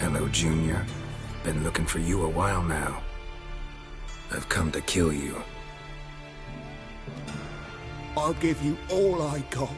Hello, Junior. Been looking for you a while now. I've come to kill you. I'll give you all I got.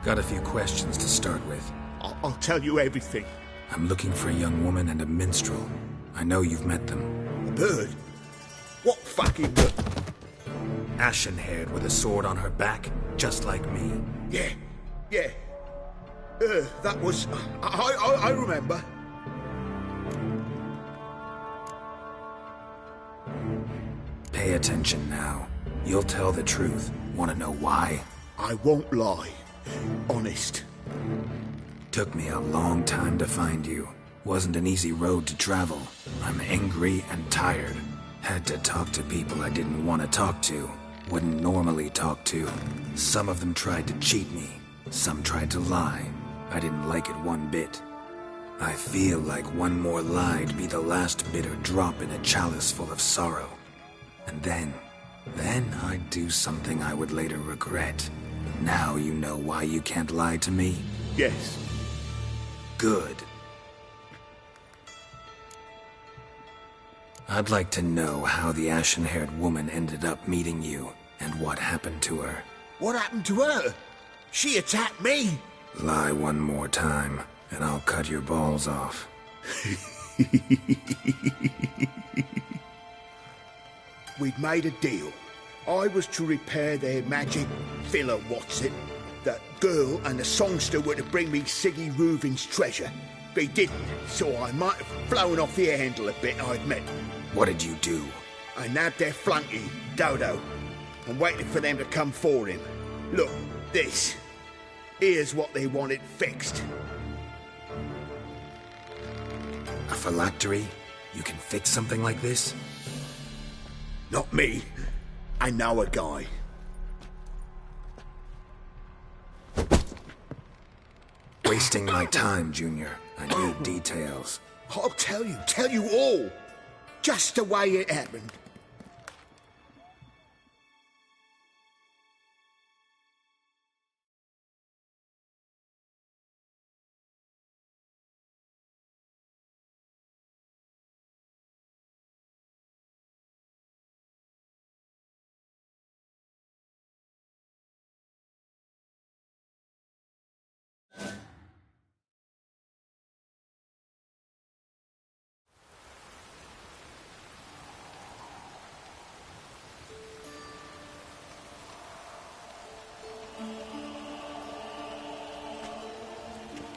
Got a few questions to start with. I'll tell you everything. I'm looking for a young woman and a minstrel. I know you've met them. A bird? What fucking bird? Ashen-haired with a sword on her back, just like me. Yeah. That was... I remember. Pay attention now. You'll tell the truth. Want to know why? I won't lie. Honest. Took me a long time to find you. Wasn't an easy road to travel. I'm angry and tired. Had to talk to people I didn't want to talk to. Wouldn't normally talk to. Some of them tried to cheat me. Some tried to lie. I didn't like it one bit. I feel like one more lie'd be the last bitter drop in a chalice full of sorrow. And then I'd do something I would later regret. Now you know why you can't lie to me? Yes. Good. I'd like to know how the ashen-haired woman ended up meeting you, and what happened to her. What happened to her? She attacked me! Lie one more time, and I'll cut your balls off. We'd made a deal. I was to repair their magic villa, That girl and the songster were to bring me Siggy Reuven's treasure. They didn't, so I might have flown off the handle a bit, I admit. What did you do? I nabbed their flunky, Dodo, and waited for them to come for him. Look, this. Here's what they wanted fixed. A phylactery? You can fix something like this? Not me. I know a guy. Wasting my time, Junior. I need details. I'll tell you all. Just the way it happened.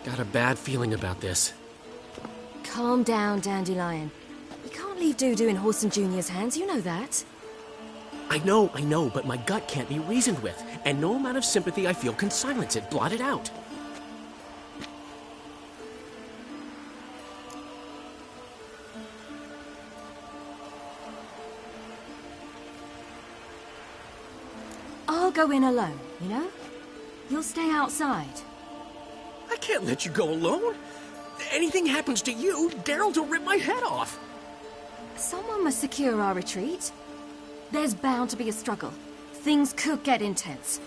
Got a bad feeling about this. Calm down, Dandelion. You can't leave Dudu in Horson Jr.'s hands, you know that. I know, but my gut can't be reasoned with, and no amount of sympathy I feel can silence it, blot it out. I'll go in alone, you know? You'll stay outside. I can't let you go alone. Anything happens to you, Daryl's will rip my head off. Someone must secure our retreat. There's bound to be a struggle. Things could get intense.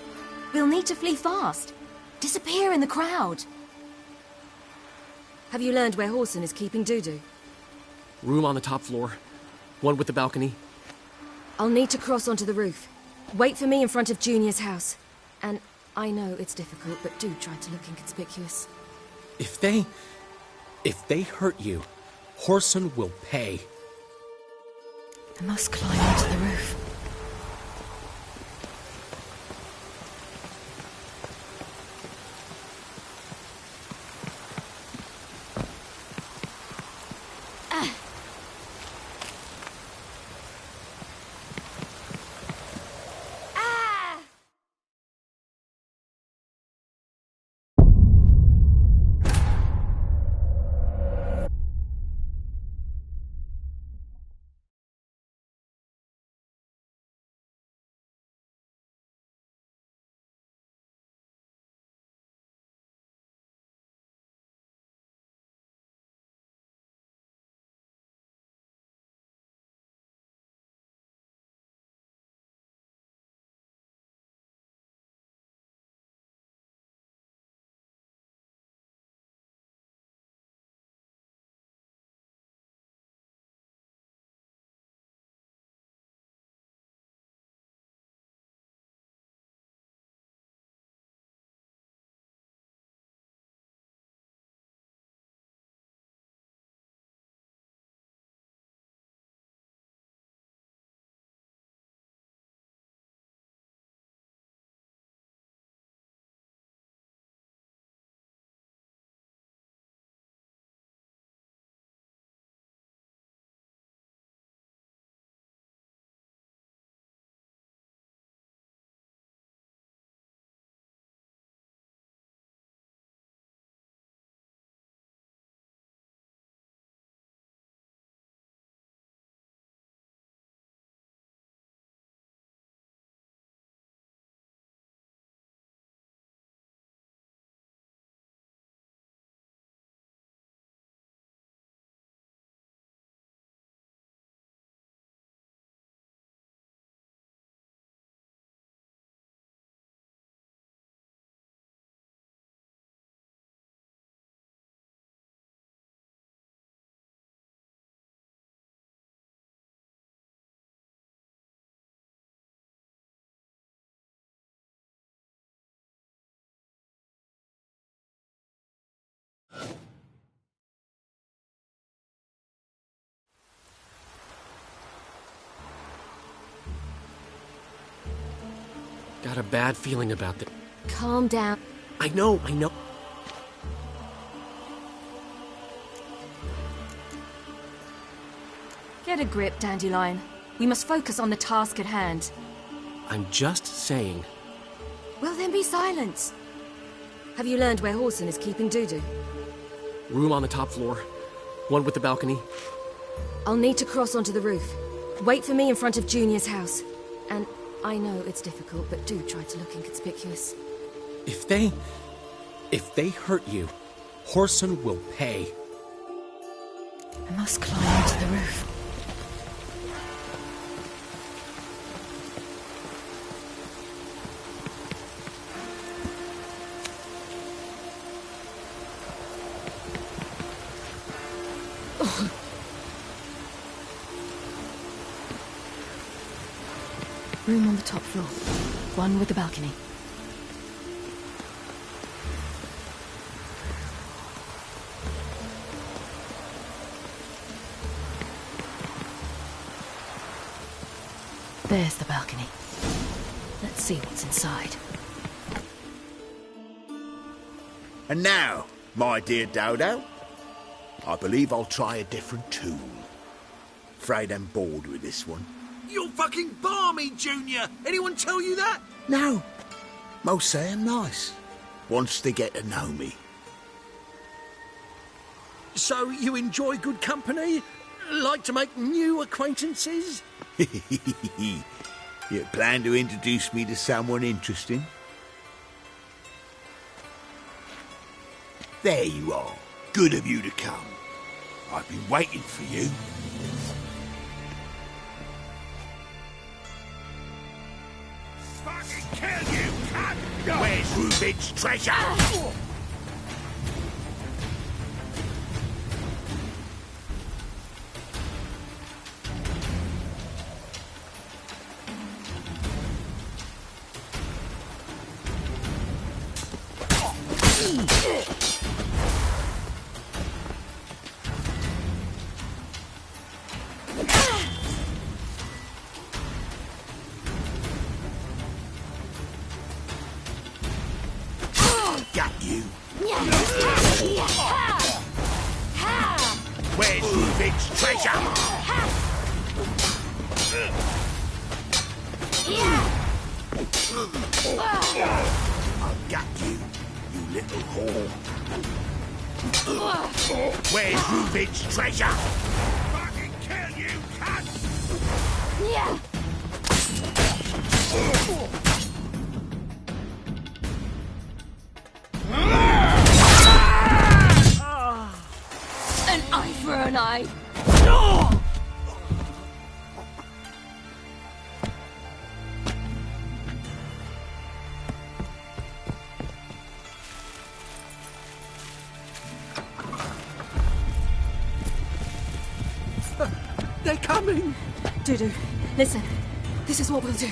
We'll need to flee fast. Disappear in the crowd. Have you learned where Horson is keeping Dudu? Room on the top floor. One with the balcony. I'll need to cross onto the roof. Wait for me in front of Junior's house. And I know it's difficult, but do try to look inconspicuous. If they hurt you, Horson will pay. I must climb onto the roof. got a bad feeling about this. Calm down. I know. Get a grip, Dandelion. We must focus on the task at hand. I'm just saying. Well, then be silent. Have you learned where Horson is keeping Dudu? Room on the top floor. One with the balcony. I'll need to cross onto the roof. Wait for me in front of Junior's house. And I know it's difficult, but do try to look inconspicuous. If they hurt you, Horson will pay. I must climb onto the roof. Room on the top floor. One with the balcony. There's the balcony. Let's see what's inside. And now, my dear Dodo, I believe I'll try a different tool. Afraid I'm bored with this one. You're fucking balmy, Junior! Anyone tell you that? No. Most say I'm nice. Wants to get to know me. So you enjoy good company? Like to make new acquaintances? You plan to introduce me to someone interesting? There you are. Good of you to come. I've been waiting for you. Fucking kill you, cunt! Where's Rubik's treasure? Got you. Where's Rubik's treasure? I've got you, you little whore. Where's Rubik's treasure? Fucking kill you, cunt! An eye for an eye. They're coming! Dudu, listen. This is what we'll do.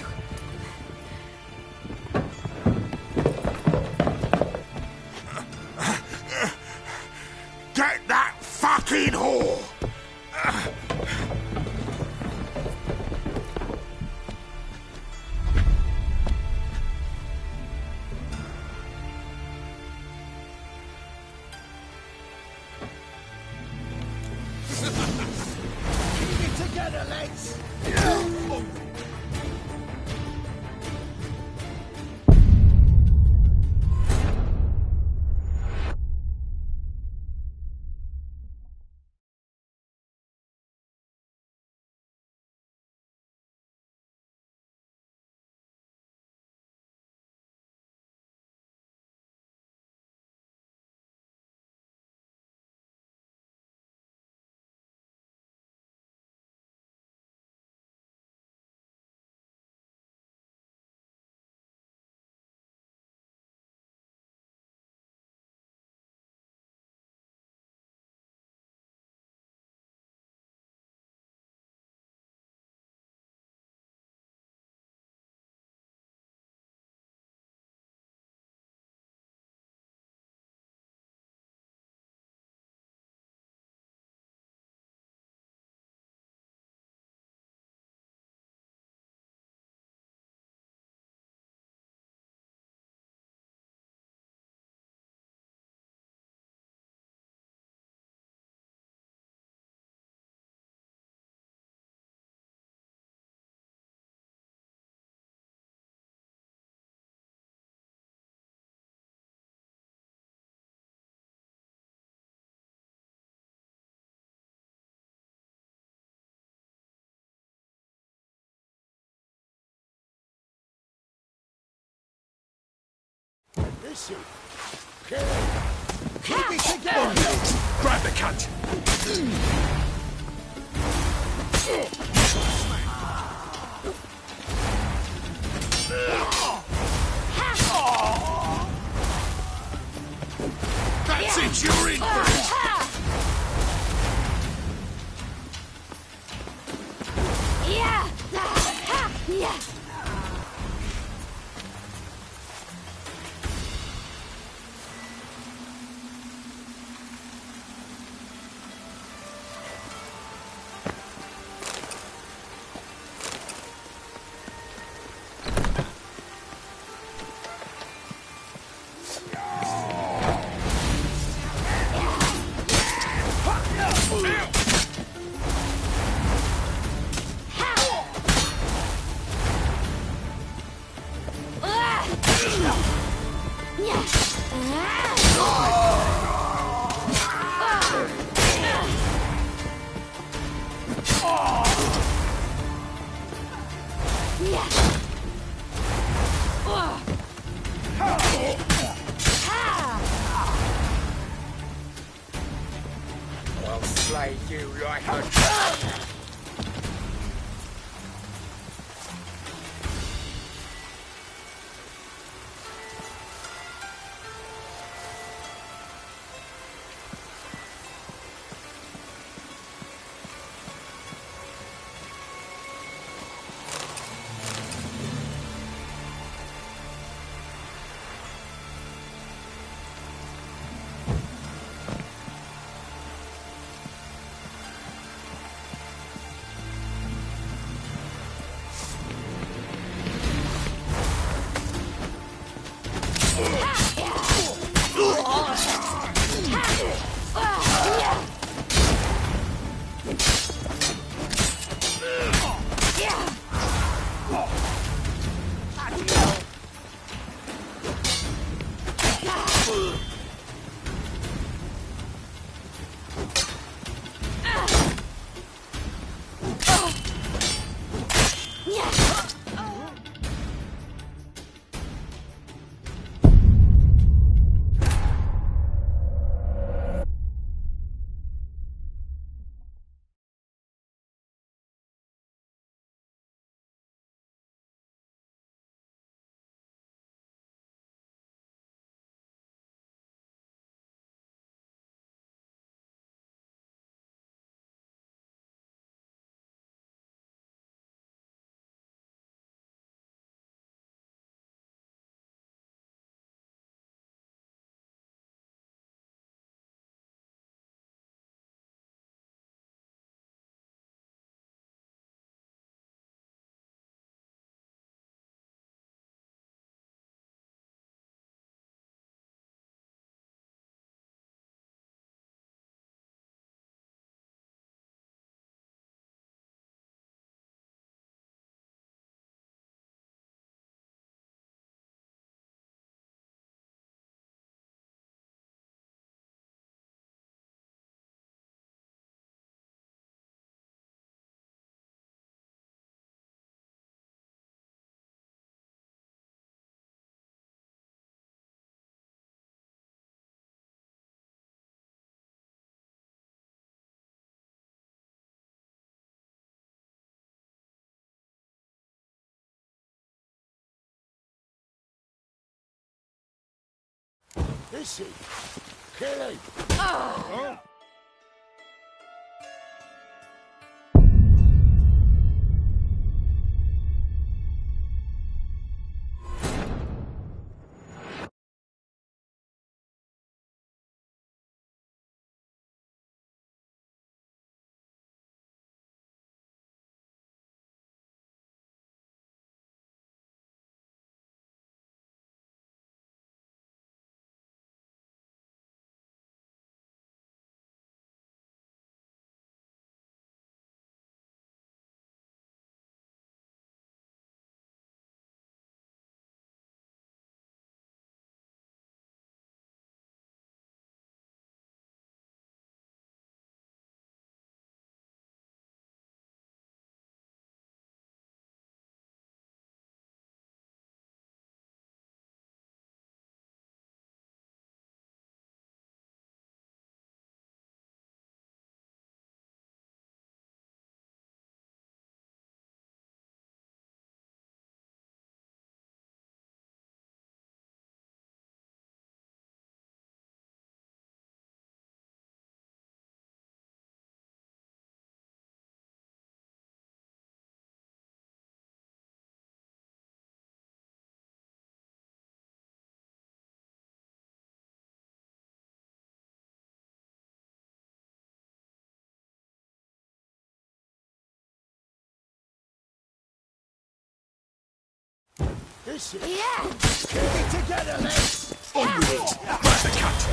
Get that fucking whore! Keep it together, lads! Listen. Keep it together. Grab the cunt! That's it, you're in for it! I'll slay you like a... Listen. Kill him. Huh? This is... Yeah! Keep it together, lads! On with it! Grab the cut!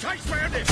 Chase round him!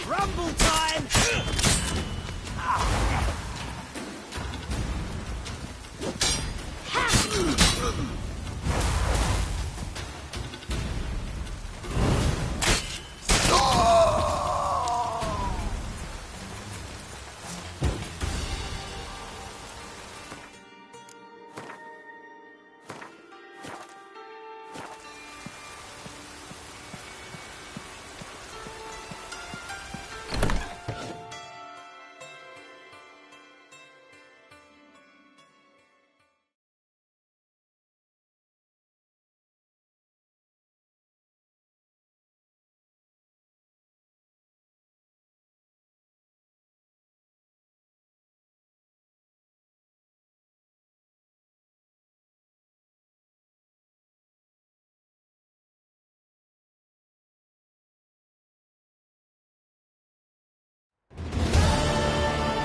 Rumble time!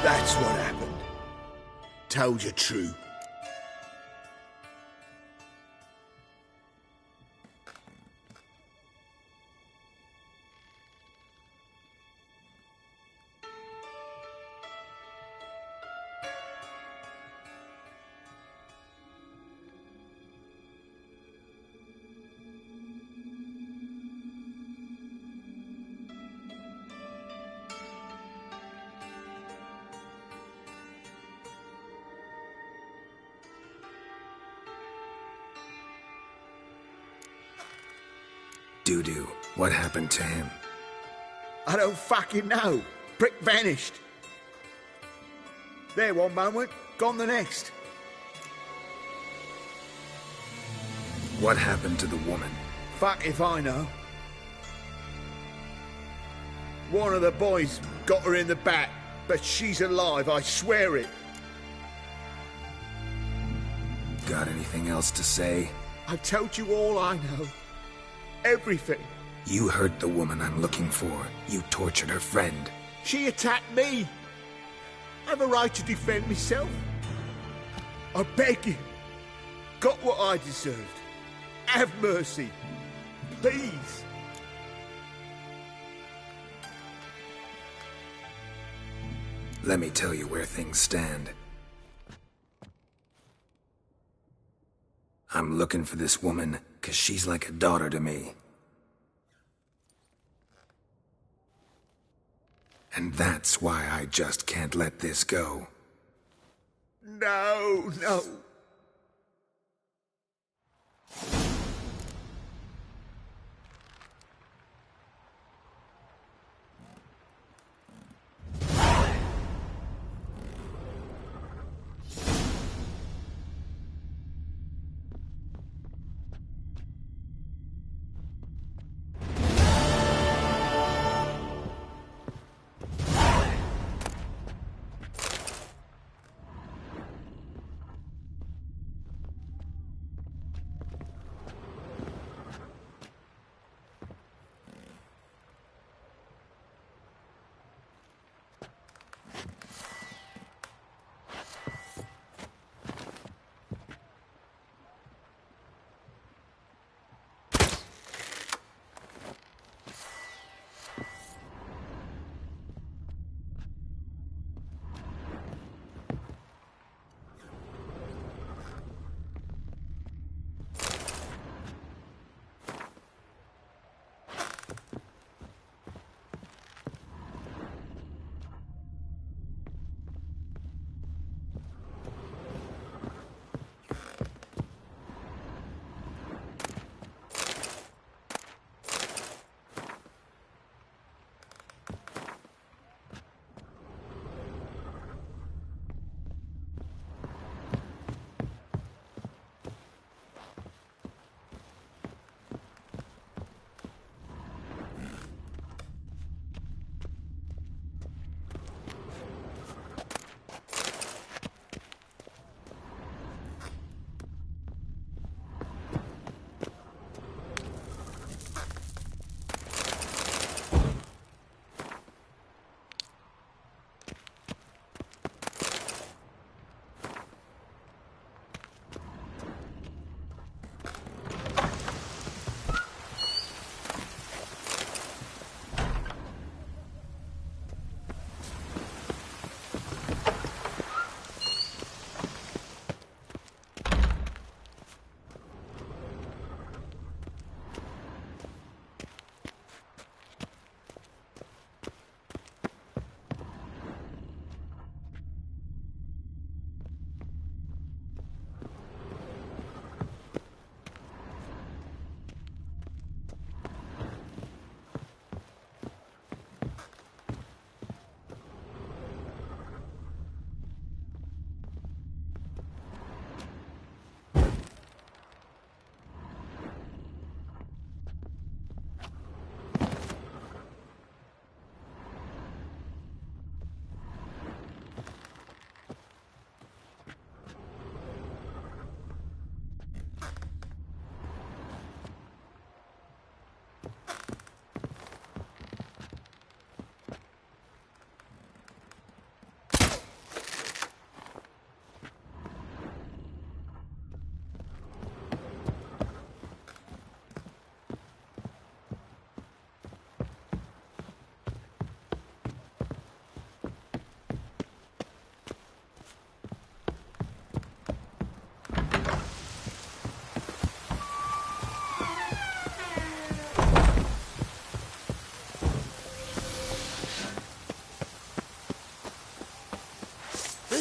That's what happened. Told you true. Doo-doo, what happened to him? I don't fucking know. Prick vanished. There one moment, gone the next. What happened to the woman? Fuck if I know. One of the boys got her in the back, but she's alive, I swear it. Got anything else to say? I've told you all I know. Everything. You hurt the woman I'm looking for. You tortured her friend. She attacked me. I have a right to defend myself. I beg you. Got what I deserved. Have mercy. Please. Let me tell you where things stand. I'm looking for this woman, 'cause she's like a daughter to me. And that's why I just can't let this go. No, no.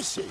Listen.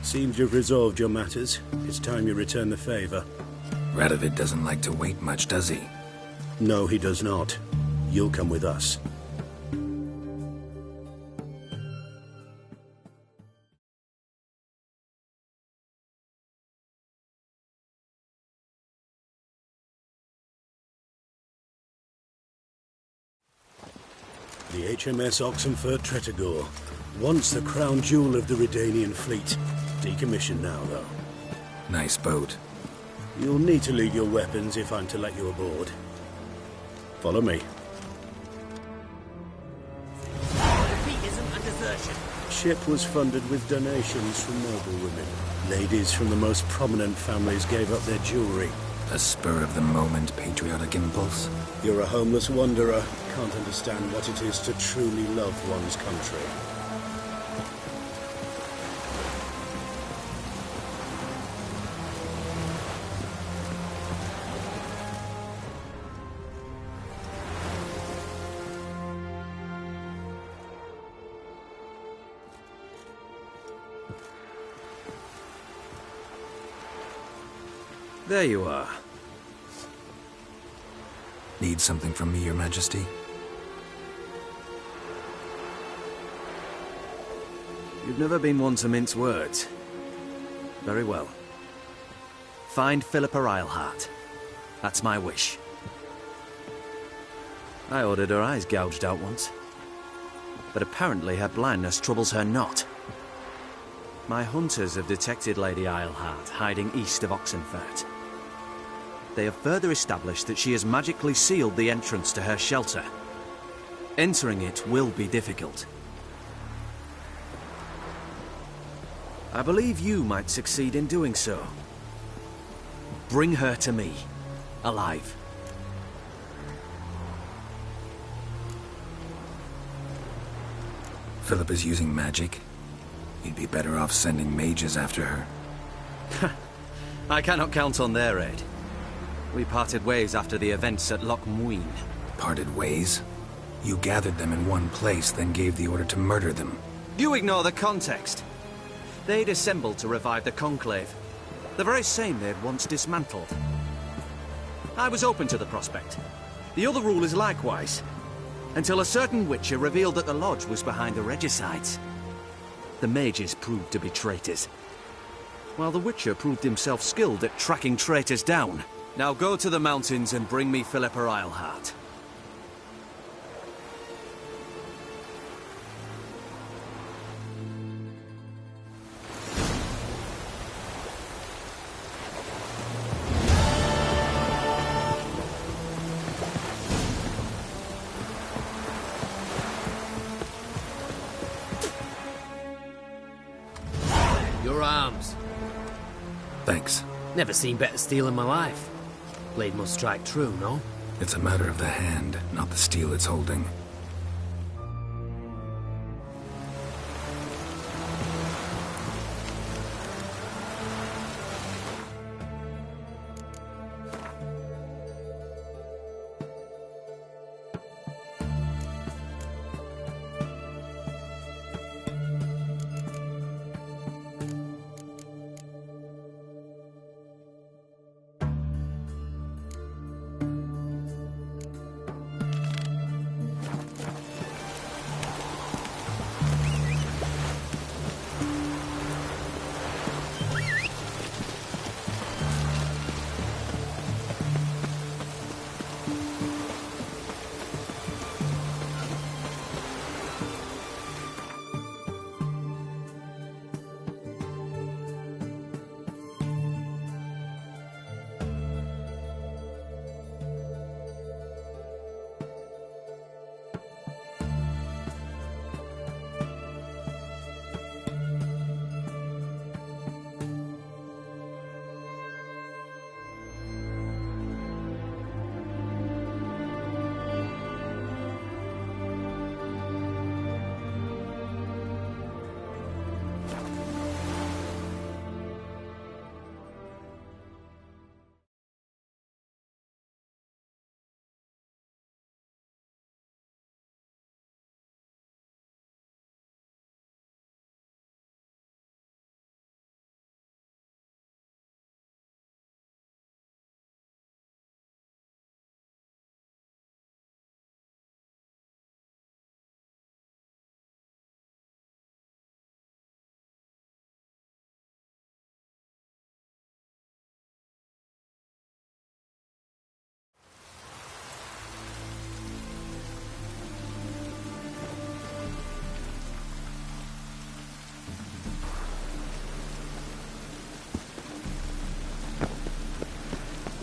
Seems you've resolved your matters. It's time you return the favor. Radovid doesn't like to wait much, does he? No, he does not. You'll come with us. The HMS Oxenford Tretogor. Once the crown jewel of the Redanian fleet. Decommissioned now, though. Nice boat. You'll need to leave your weapons if I'm to let you aboard. Follow me. Defeat isn't a desertion. Ship was funded with donations from noblewomen. Ladies from the most prominent families gave up their jewelry. A spur-of-the-moment patriotic impulse? You're a homeless wanderer. Can't understand what it is to truly love one's country. There you are. Need something from me, Your Majesty? You've never been one to mince words. Very well. Find Philippa Eilhart. That's my wish. I ordered her eyes gouged out once. But apparently her blindness troubles her not. My hunters have detected Lady Eilhart hiding east of Oxenfurt. They have further established that she has magically sealed the entrance to her shelter. Entering it will be difficult. I believe you might succeed in doing so. Bring her to me, alive. Philip is using magic. You'd be better off sending mages after her. I cannot count on their aid. We parted ways after the events at Loch Muin. Parted ways? You gathered them in one place, then gave the order to murder them. You ignore the context. They'd assembled to revive the Conclave. The very same they'd once dismantled. I was open to the prospect. The other rulers likewise. Until a certain witcher revealed that the Lodge was behind the regicides. The mages proved to be traitors. While the witcher proved himself skilled at tracking traitors down. Now go to the mountains and bring me Philippa Eilhart. Your arms. Thanks. Never seen better steel in my life. Blade must strike true, no? It's a matter of the hand, not the steel it's holding.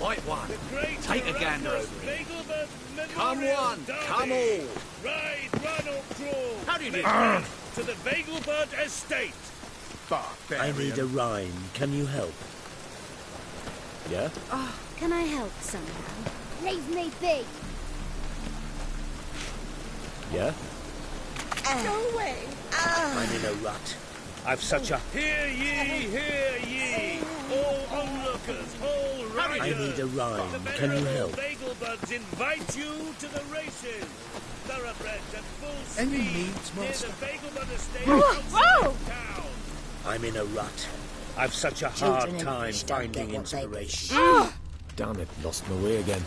White one. Take a gander over here. Come one, come all. Ride, run or crawl. How do you do? To the Vagelbird estate. I need a rhyme. Can you help? Yeah? Oh, can I help somehow? Leave me be. Yeah? Go away. I'm in a rut. I've such a... Hear ye, all onlookers, all riders. I need a rhyme. The Can you help? Vagelbirds invite you to the races. Thoroughbreds at full speed. Any needs, master? Near the Vagelbird estate Whoa! outside town. I'm in a rut. I've such a hard time finding inspiration. Damn it, lost my way again.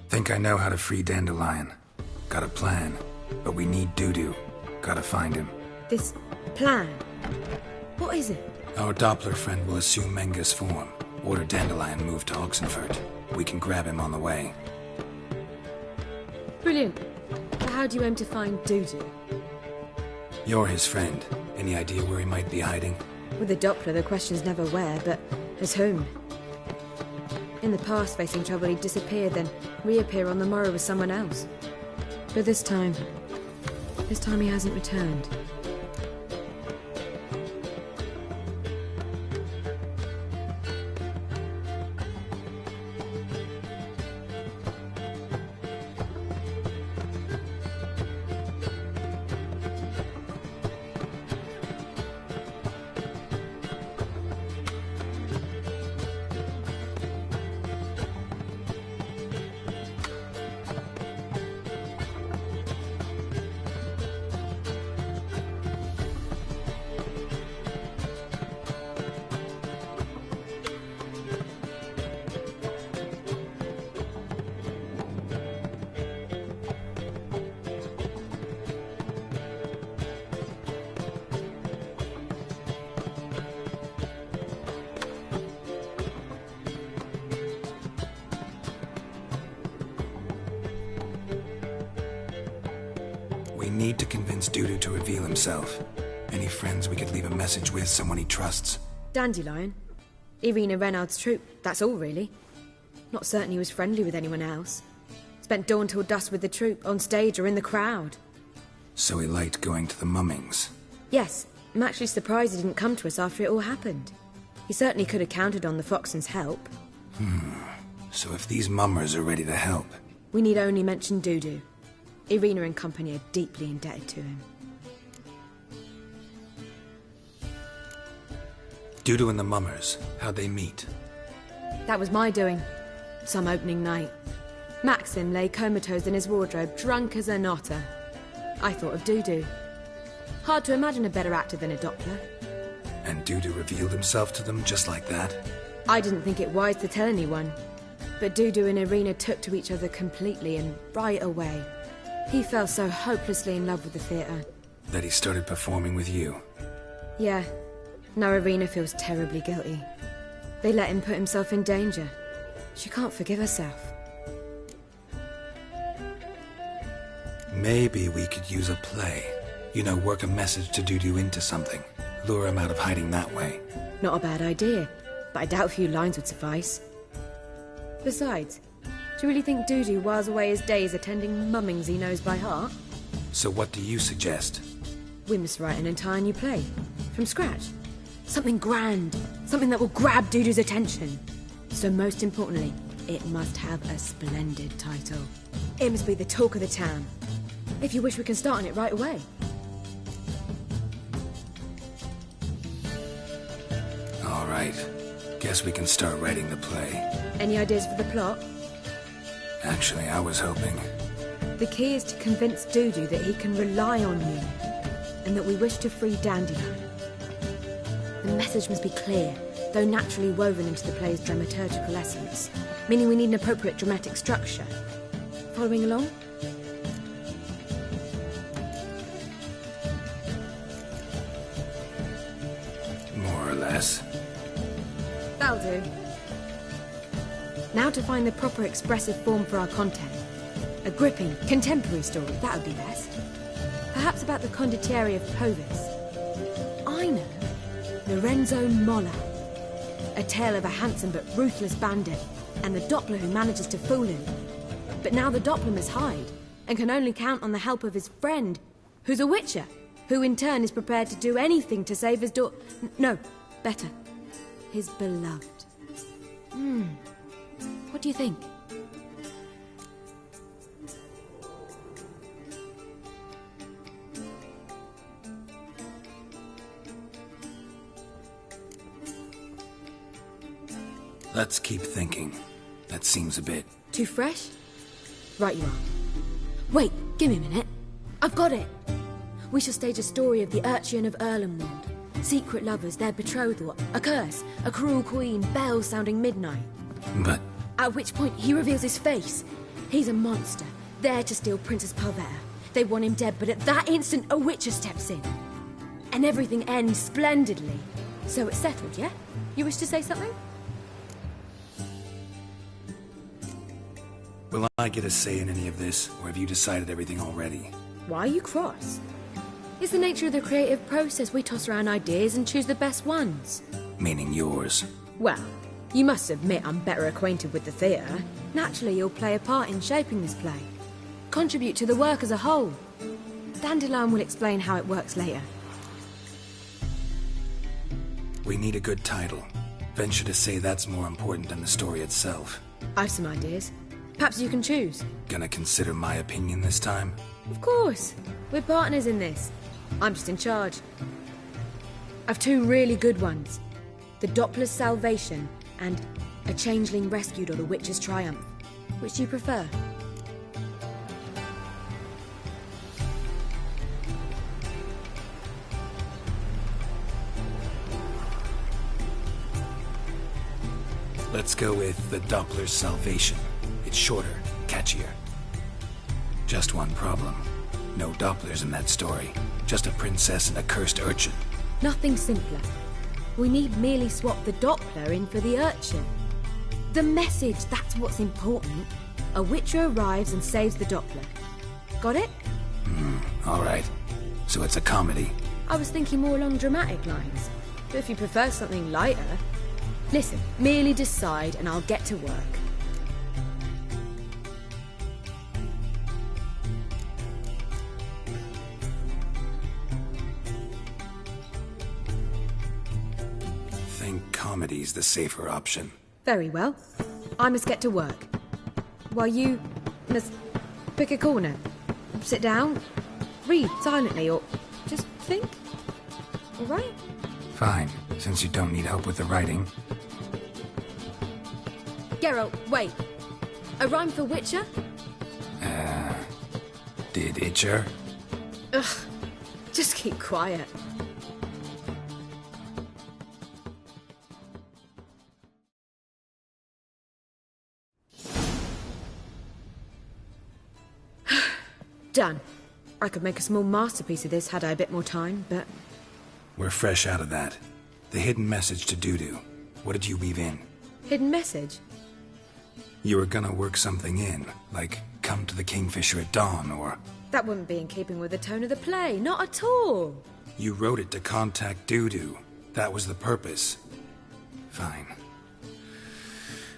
Think I know how to free Dandelion. Got a plan, but we need Dudu. Gotta find him. This plan? What is it? Our Doppler friend will assume Menga's form. Order Dandelion moved to Oxenfurt. We can grab him on the way. Brilliant. But how do you aim to find Dudu? You're his friend. Any idea where he might be hiding? With the Doppler, the question's never where, but as whom. In the past, facing trouble, he'd disappear, then reappear on the morrow with someone else. But this time he hasn't returned. We need to convince Dudu to reveal himself. Any friends we could leave a message with, someone he trusts? Dandelion? Irina Reynard's troop, that's all really. Not certain he was friendly with anyone else. Spent dawn till dusk with the troop, on stage or in the crowd. So he liked going to the mummings? Yes, I'm actually surprised he didn't come to us after it all happened. He certainly could have counted on the Foxen's help. So if these mummers are ready to help... We need only mention Dudu. Irina and company are deeply indebted to him. Dudu and the mummers, how'd they meet? That was my doing. Some opening night. Maxim lay comatose in his wardrobe, drunk as an otter. I thought of Dudu. Hard to imagine a better actor than a Doppler. And Dudu revealed himself to them just like that? I didn't think it wise to tell anyone. But Dudu and Irina took to each other completely and right away. He fell so hopelessly in love with the theatre. That he started performing with you? Yeah. Now Irina feels terribly guilty. They let him put himself in danger. She can't forgive herself. Maybe we could use a play. You know, work a message to Dudu into something. Lure him out of hiding that way. Not a bad idea, but I doubt a few lines would suffice. Besides, do you really think Dudu whiles away his days attending mummings he knows by heart? So what do you suggest? We must write an entire new play. From scratch. Something grand. Something that will grab Dudu's attention. So most importantly, it must have a splendid title. It must be the talk of the town. If you wish, we can start on it right away. All right. Guess we can start writing the play. Any ideas for the plot? Actually, I was hoping. The key is to convince Dudu that he can rely on you, and that we wish to free Dandelion. The message must be clear, though naturally woven into the play's dramaturgical essence, meaning we need an appropriate dramatic structure. Following along? More or less. That'll do. Now to find the proper expressive form for our content. A gripping, contemporary story, that would be best. Perhaps about the condottieri of Povis. I know. Lorenzo Molla. A tale of a handsome but ruthless bandit, and the Doppler who manages to fool him. But now the Doppler must hide, and can only count on the help of his friend, who's a witcher, who in turn is prepared to do anything to save his no, better. His beloved. What do you think? Let's keep thinking. That seems a bit... Too fresh? Right you are. Wait, give me a minute. I've got it! We shall stage a story of the Urchin of Erlenwald. Secret lovers, their betrothal, a curse, a cruel queen, bells sounding midnight. But... At which point he reveals his face. He's a monster, there to steal Princess Pavetta. They want him dead, but at that instant a witcher steps in. And everything ends splendidly. So it's settled, yeah? You wish to say something? Will I get a say in any of this, or have you decided everything already? Why are you cross? It's the nature of the creative process. We toss around ideas and choose the best ones. Meaning yours. Well, you must admit I'm better acquainted with the theatre. Naturally, you'll play a part in shaping this play. Contribute to the work as a whole. Dandelion will explain how it works later. We need a good title. Venture to say that's more important than the story itself. I've some ideas. Perhaps you can choose. Gonna consider my opinion this time? Of course. We're partners in this. I'm just in charge. I've two really good ones. The Doppler's Salvation and A Changeling Rescued or the Witch's Triumph. Which do you prefer? Let's go with The Doppler's Salvation. It's shorter, catchier. Just one problem. No Dopplers in that story. Just a princess and a cursed urchin. Nothing simpler. We need merely swap the Doppler in for the urchin. The message, that's what's important. A witcher arrives and saves the Doppler. Got it? All right. So it's a comedy. I was thinking more along dramatic lines. But if you prefer something lighter... Listen, merely decide and I'll get to work. Comedy's the safer option. Very well. I must get to work. While you must pick a corner. Sit down, read silently, or just think. All right? Fine, since you don't need help with the writing. Geralt, wait. A rhyme for Witcher? Did Itcher? Ugh, just keep quiet. Done. I could make a small masterpiece of this had I a bit more time, but... We're fresh out of that. The hidden message to Dudu. What did you weave in? Hidden message? You were gonna work something in, like come to the Kingfisher at dawn, or... That wouldn't be in keeping with the tone of the play, not at all. You wrote it to contact Dudu. That was the purpose. Fine.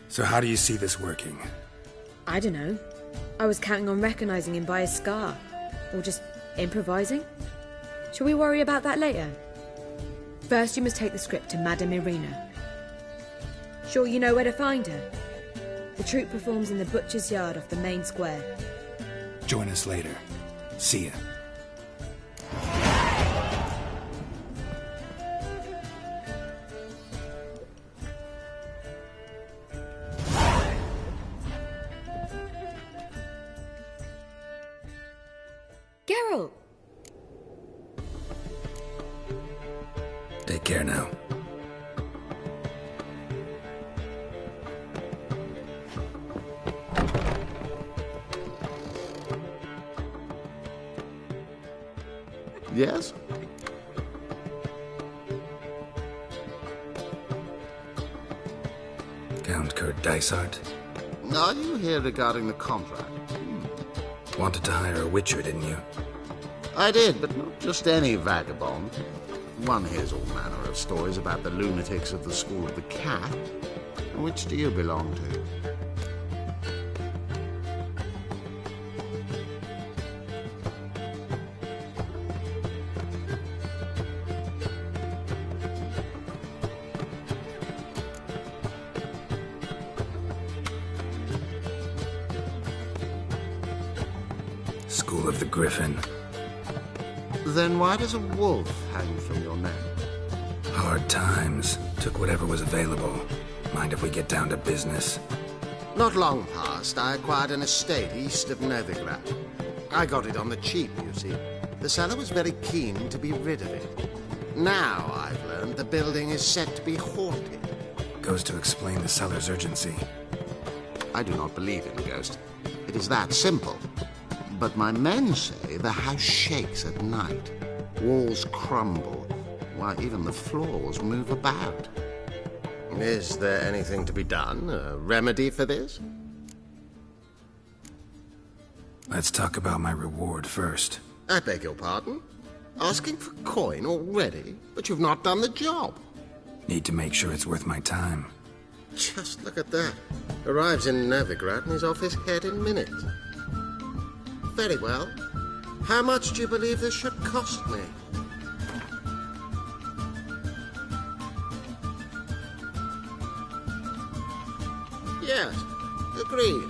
So how do you see this working? I don't know. I was counting on recognizing him by his scar. Or just improvising. Shall we worry about that later? First, you must take the script to Madame Irina. Sure you know where to find her? The troupe performs in the butcher's yard off the main square. Join us later. See ya. Geralt! Take care now. Yes? Count Kurt Dysart? Are you here regarding the contract? Wanted to hire a witcher, didn't you? I did, but not just any vagabond. One hears all manner of stories about the lunatics of the School of the Cat. Which do you belong to? School of the Griffin. Then why does a wolf hang from your neck? Hard times. Took whatever was available. Mind if we get down to business? Not long past, I acquired an estate east of Novigrad. I got it on the cheap, you see. The seller was very keen to be rid of it. Now I've learned the building is said to be haunted. Goes to explain the seller's urgency. I do not believe in ghosts. It is that simple. But my men say the house shakes at night. Walls crumble. Why, even the floors move about. Is there anything to be done? A remedy for this? Let's talk about my reward first. I beg your pardon? Asking for coin already? But you've not done the job. Need to make sure it's worth my time. Just look at that. Arrives in Novigrad and is off his head in minutes. Very well. How much do you believe this should cost me? Yes, agreed.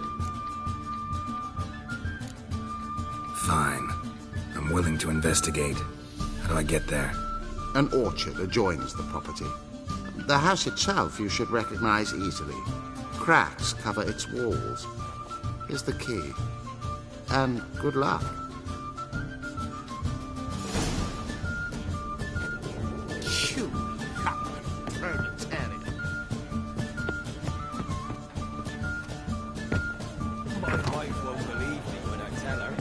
Fine. I'm willing to investigate. How do I get there? An orchard adjoins the property. The house itself you should recognize easily. Cracks cover its walls. Here's the key. And good luck. You Captain Proletarian. My wife won't believe me when I tell her.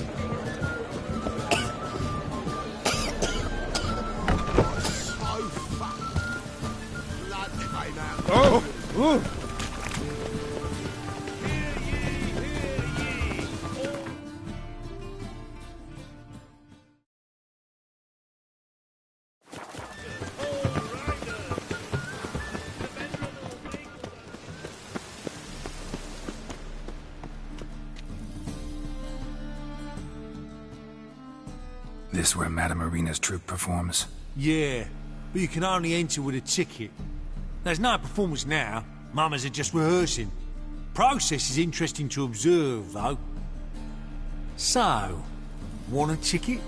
So fucking bloody came out. Oh! Ooh. This where Madame Irina's troupe performs? Yeah, but you can only enter with a ticket. There's no performance now. Mamas are just rehearsing. Process is interesting to observe, though. So, want a ticket?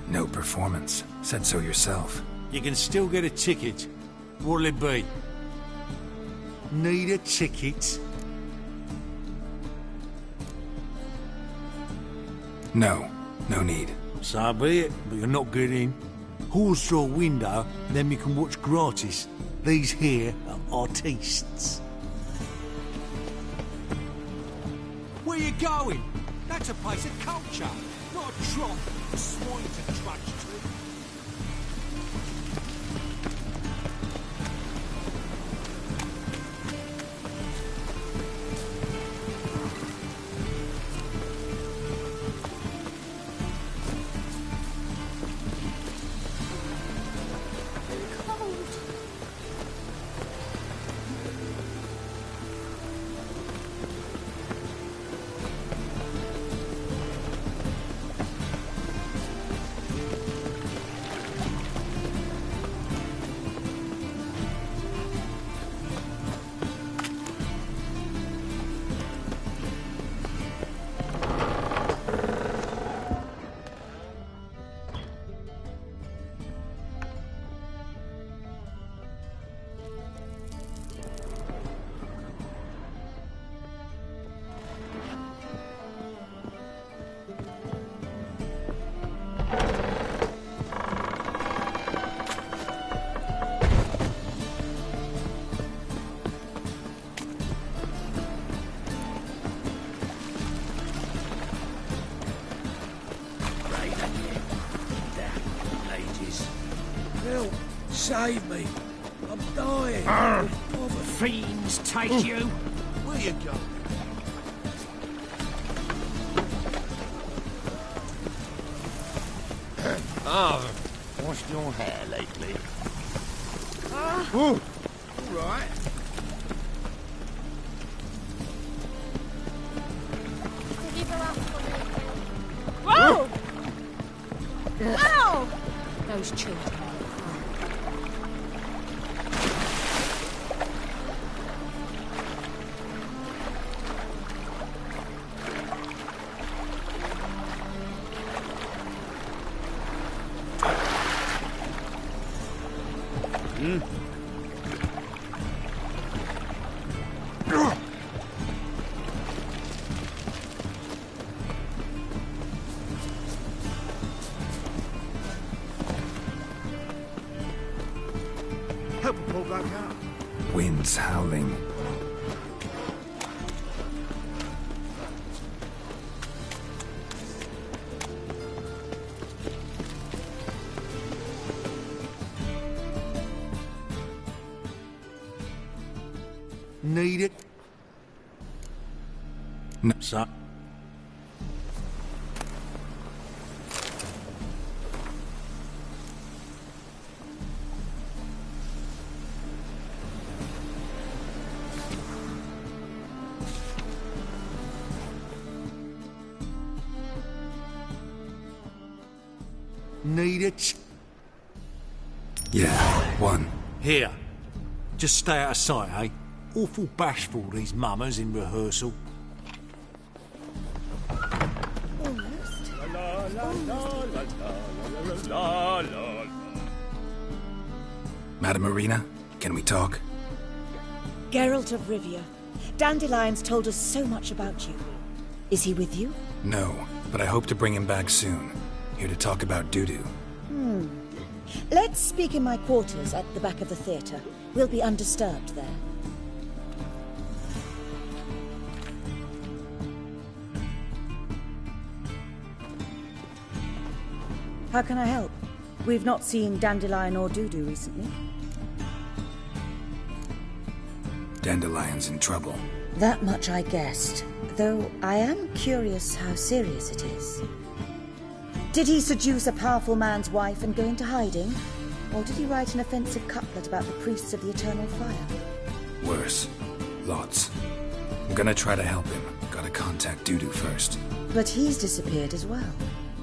No performance. Said so yourself. You can still get a ticket. What'll it be? Need a ticket? No. No need. So be it, but you're not getting in. Horse through a window, then you can watch gratis. These here are artistes. Where you going? That's a place of culture, not a trough for swine to trudge to. Save me. I'm dying. Fiends take you. Where you go? Washed your hair lately? All right. Whoa! Ow! Those children. Help a poor bloke out. Wind's howling. Need it? No. Son. Need it? Yeah, one. Here. Just stay out of sight, eh? Awful bashful, these mummers in rehearsal. Madam Marina, can we talk? Geralt of Rivia. Dandelion's told us so much about you. Is he with you? No, but I hope to bring him back soon. Here to talk about Dudu. Let's speak in my quarters at the back of the theatre. We'll be undisturbed there. How can I help? We've not seen Dandelion or Dudu recently. Dandelion's in trouble. That much I guessed, though I am curious how serious it is. Did he seduce a powerful man's wife and go into hiding? Or did he write an offensive couplet about the priests of the eternal fire? Worse. Lots. I'm gonna try to help him. Gotta contact Dudu first. But he's disappeared as well.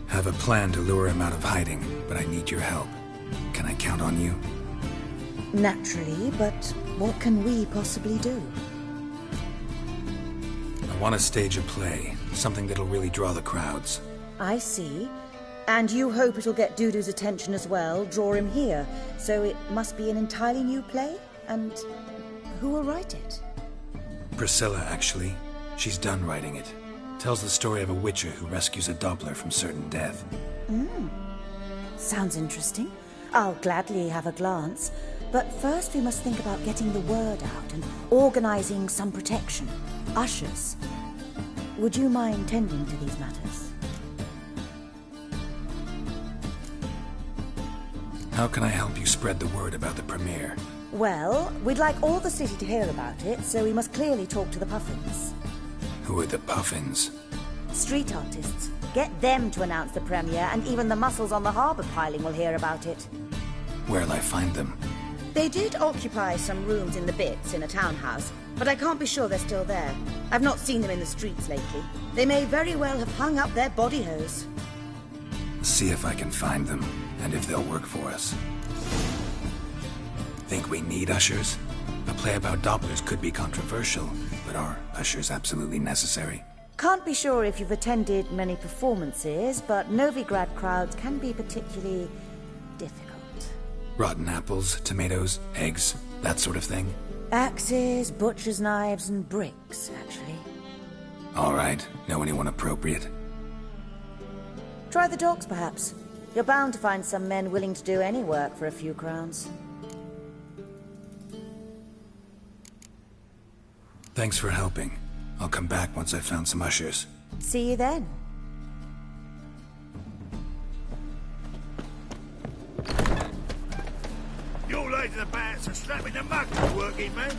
Have a plan to lure him out of hiding, but I need your help. Can I count on you? Naturally, but what can we possibly do? I want to stage a play. Something that'll really draw the crowds. I see. And you hope it'll get Dudu's attention as well, draw him here. So it must be an entirely new play? And who will write it? Priscilla, actually. She's done writing it. Tells the story of a witcher who rescues a Doppler from certain death. Sounds interesting. I'll gladly have a glance. But first we must think about getting the word out and organizing some protection. Ushers. Would you mind tending to these matters? How can I help you spread the word about the premiere? Well, we'd like all the city to hear about it, so we must clearly talk to the Puffins. Who are the Puffins? Street artists. Get them to announce the premiere, and even the muscles on the harbour piling will hear about it. Where'll I find them? They did occupy some rooms in the Bits in a townhouse, but I can't be sure they're still there. I've not seen them in the streets lately. They may very well have hung up their body hose. See if I can find them, and if they'll work for us. Think we need ushers? A play about Dopplers could be controversial, but are ushers absolutely necessary? Can't be sure if you've attended many performances, but Novigrad crowds can be particularly difficult. Rotten apples, tomatoes, eggs, that sort of thing? Axes, butcher's knives, and bricks, actually. All right. Know anyone appropriate? Try the dogs, perhaps. You're bound to find some men willing to do any work for a few crowns. Thanks for helping. I'll come back once I've found some ushers. See you then. You all laid to the bats and strapping the mug to working, man.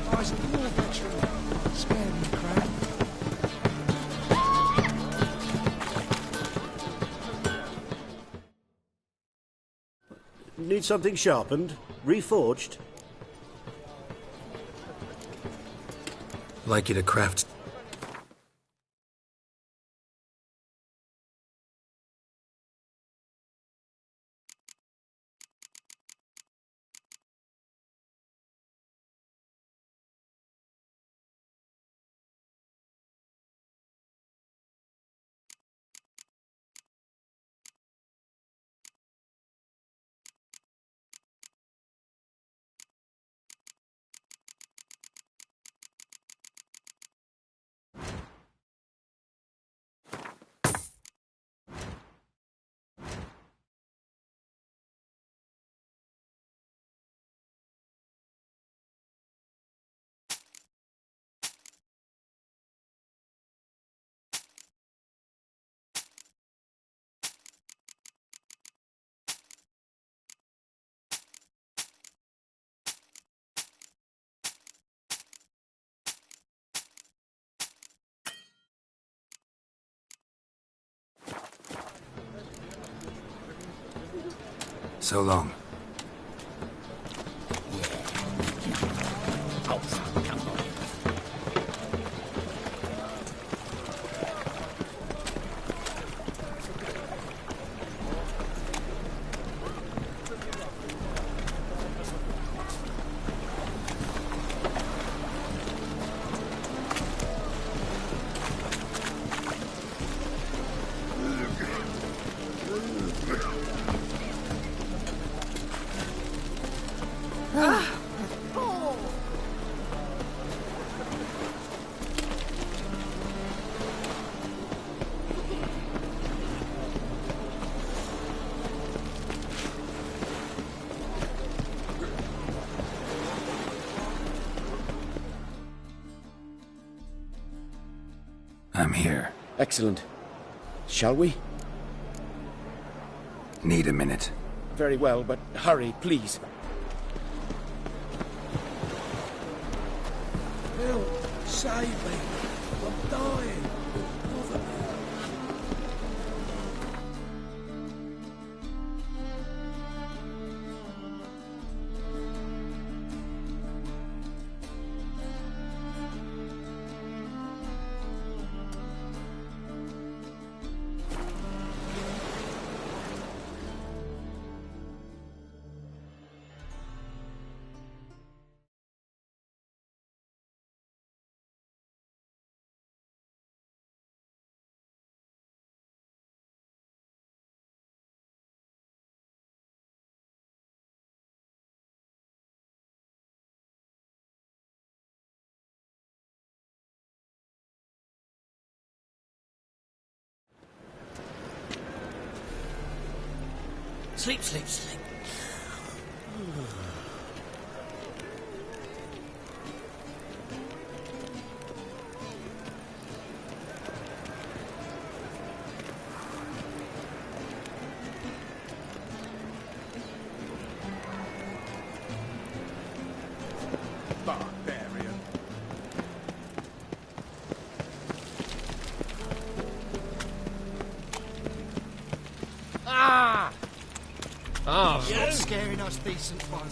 I was more veteran. Spare me, crap. Need something sharpened? Reforged? Like you to craft. So long. Oh, come on. I'm here. Excellent. Shall we? Need a minute. Very well, but hurry, please. Help! Save me! I'm dying! Bother me. Sleep, sleep, sleep. Barbarian. Ah! Oh, stop scaring us decent folk.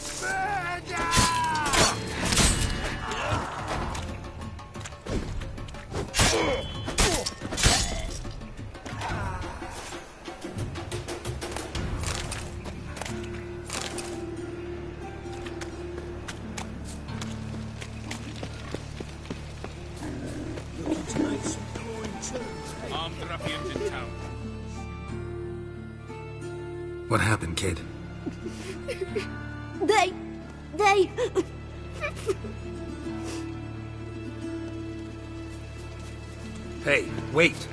Looking to make some coin too. Armed ruffians in town. What happened, kid? They... Hey, wait!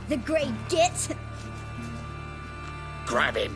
The great git. Grab him.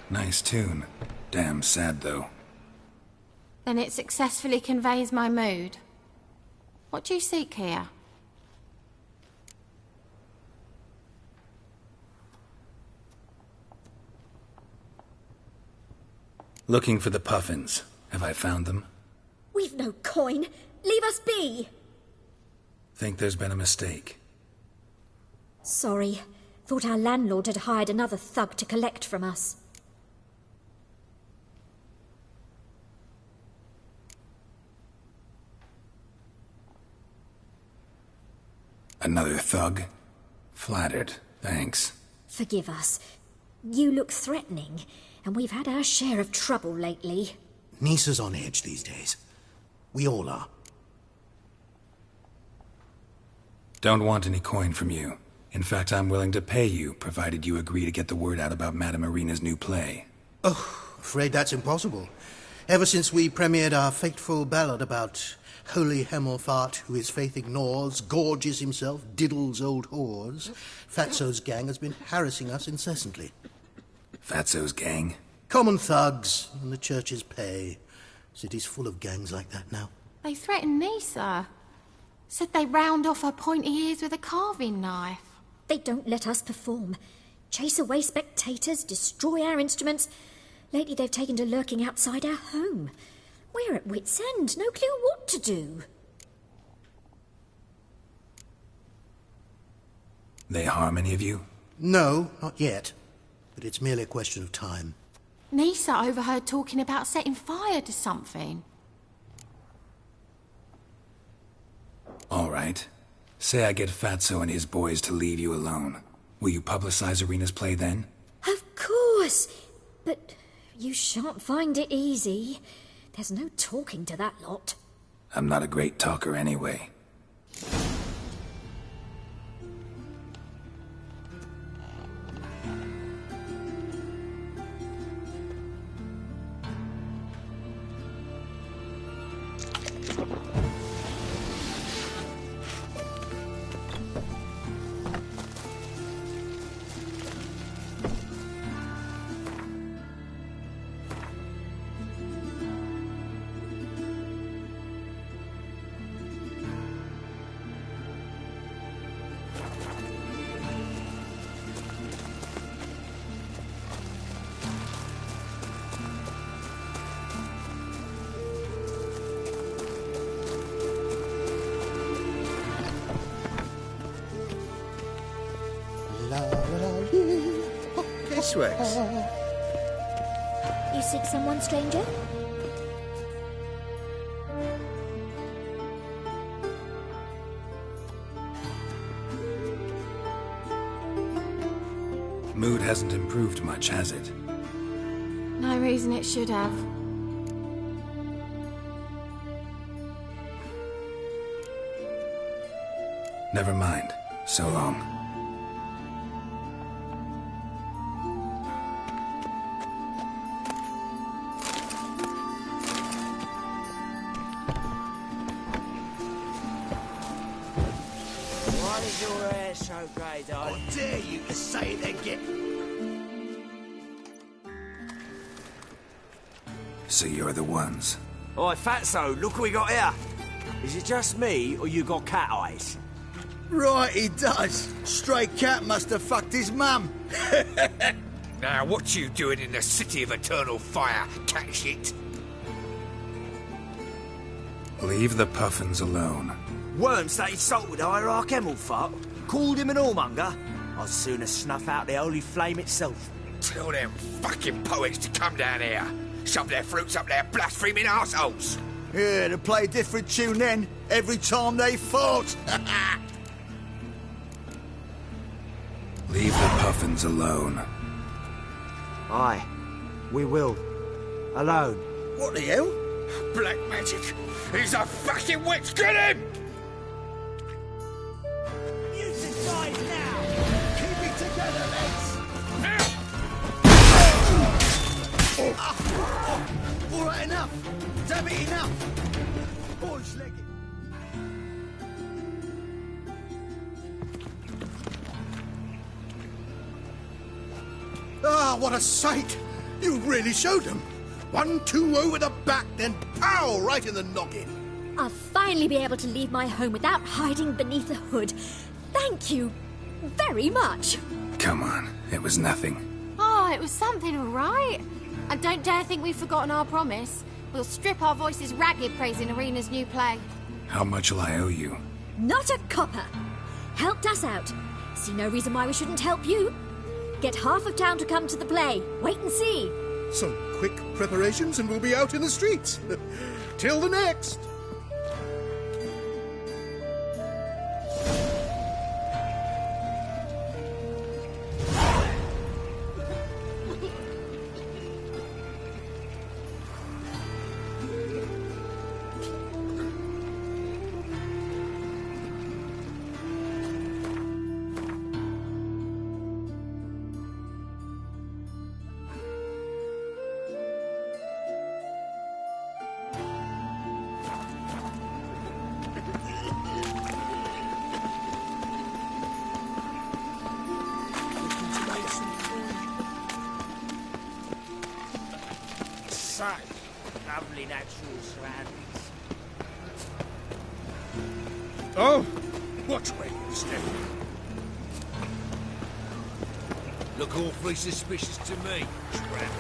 Nice tune. Damn sad, though. Then it successfully conveys my mood. What do you seek here? Looking for the puffins. Have I found them? We've no coin. Leave us be. Think there's been a mistake. Sorry. Thought our landlord had hired another thug to collect from us. Another thug? Flattered. Thanks. Forgive us. You look threatening, and we've had our share of trouble lately. Nisa's on edge these days. We all are. Don't want any coin from you. In fact, I'm willing to pay you, provided you agree to get the word out about Madame Irina's new play. Oh, afraid that's impossible. Ever since we premiered our fateful ballad about holy Hemelfart, who his faith ignores, gorges himself, diddles old whores, Fatso's gang has been harassing us incessantly. Fatso's gang? Common thugs in the church's pay. City's full of gangs like that now. They threatened Nisa. Said they round off her pointy ears with a carving knife. They don't let us perform. Chase away spectators, destroy our instruments. Lately they've taken to lurking outside our home. We're at wit's end, no clue what to do. They harm any of you? No, not yet. But it's merely a question of time. Nisa overheard talking about setting fire to something. All right. Say I get Fatso and his boys to leave you alone. Will you publicize Irina's play then? Of course. But you shan't find it easy. There's no talking to that lot. I'm not a great talker anyway. This works. You seek someone, stranger? Mood hasn't improved much, has it? No reason it should have. Never mind. So long. Why is your hair so grey, darling? I dare you to say it again. So you're the ones. Oi, Fatso, look what we got here. Is it just me, or you got cat eyes? Right, he does. Stray cat must have fucked his mum. Now, what you doing in the city of eternal fire, cat shit? Leave the puffins alone. Worms that insulted Hierarch Emelfart, called him an whoremonger. I'd sooner snuff out the holy flame itself. Tell them fucking poets to come down here. Shove their fruits up their blaspheming arseholes. Yeah, to play a different tune then, every time they fought. Leave the puffins alone. Aye, we will. Alone. What the hell? Black magic. He's a fucking witch. Get him! Use the guys now! Keep it together, lads! All right, enough! Damn it, enough! Boys, leg it. Ah, what a sight! You really showed them. 1-2 over the back, then pow! Right in the noggin. I'll finally be able to leave my home without hiding beneath a hood. Thank you very much. Come on, it was nothing. Oh, it was something, all right. And don't dare think we've forgotten our promise. We'll strip our voices ragged praising Arena's new play. How much will I owe you? Not a copper. Helped us out. See no reason why we shouldn't help you. Get half of town to come to the play. Wait and see. Some quick preparations and we'll be out in the streets. Till the next. Lovely natural surroundings. Oh, which way you stepping? Look awfully suspicious to me, Trap.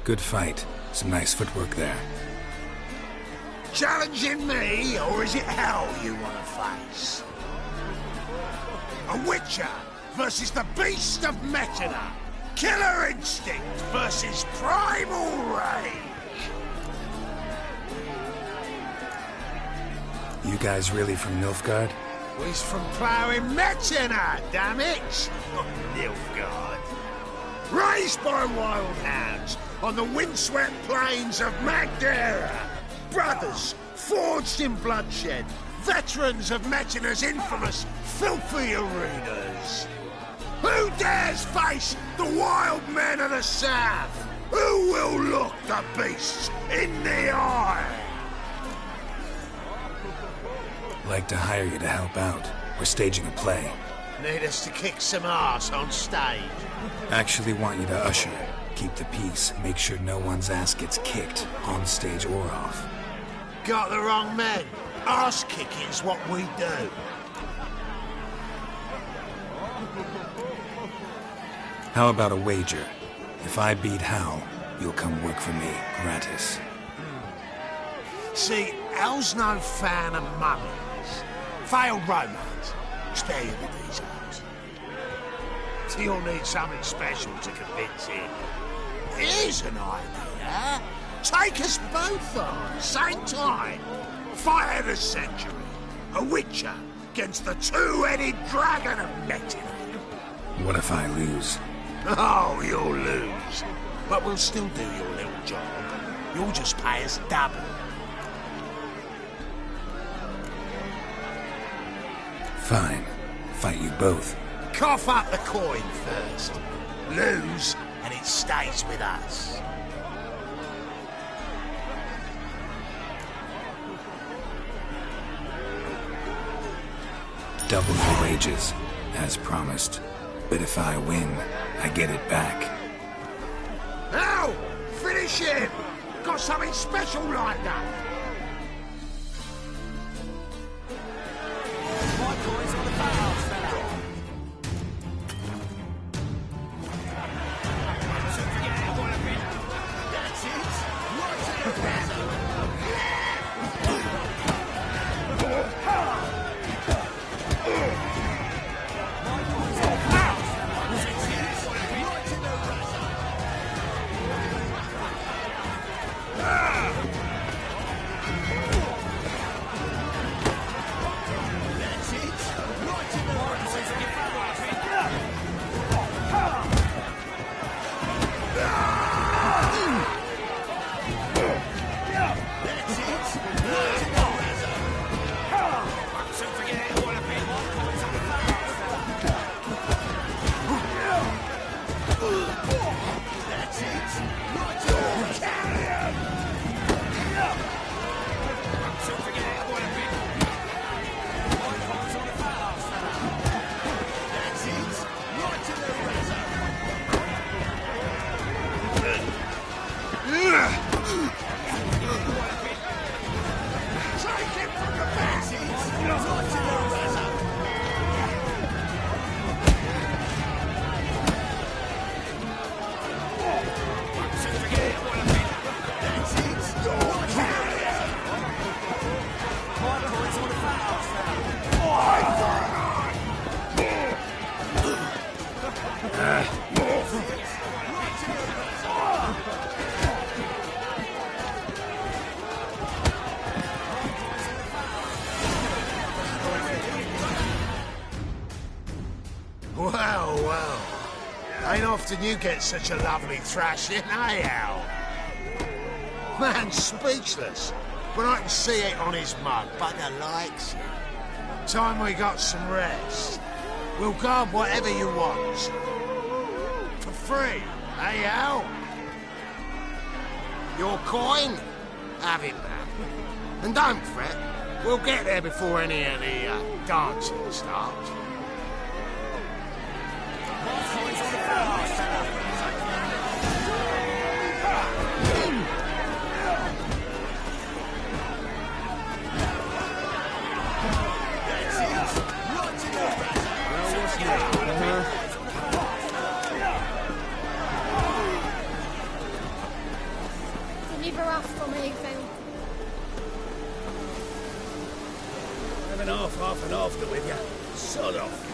Good fight. Some nice footwork there. Challenging me, or is it hell you want to face? A witcher versus the beast of Metina. Killer instinct versus primal rage. You guys really from Nilfgaard? We's from ploughing Metina, damn it! Not Nilfgaard. Raised by wild hounds on the windswept plains of Magdera. Brothers, forged in bloodshed. Veterans of Metina's infamous, filthy arenas. Who dares face the wild men of the south? Who will look the beasts in the eye? Like to hire you to help out. We're staging a play. Need us to kick some ass on stage? Actually want you to usher. Keep the peace. Make sure no one's ass gets kicked, on stage or off. Got the wrong men. Ass kicking's what we do. How about a wager? If I beat Hal, you'll come work for me, gratis. See, Hal's no fan of mummies. Failed romance. Spare you the details. So you'll need something special to convince him. Here's an idea. Take us both on, same time. Fight of the century. A witcher against the two-headed dragon of Metina. What if I lose? Oh, you'll lose. But we'll still do your little job. You'll just pay us double. Fine. Fight you both. Cough up the coin first. Lose, and it stays with us. Double your wages, as promised. But if I win, I get it back. Now, finish him! Got something special lined up. Well. Ain't often you get such a lovely thrashing, eh, Al? Man's speechless, but I can see it on his mug. Bugger likes it. Time we got some rest. We'll guard whatever you want. For free, eh, Al? Your coin? Have it back. And don't fret, we'll get there before any of the dancing starts. Deliver us from me, Phil. Have an half and after with you. Sod off.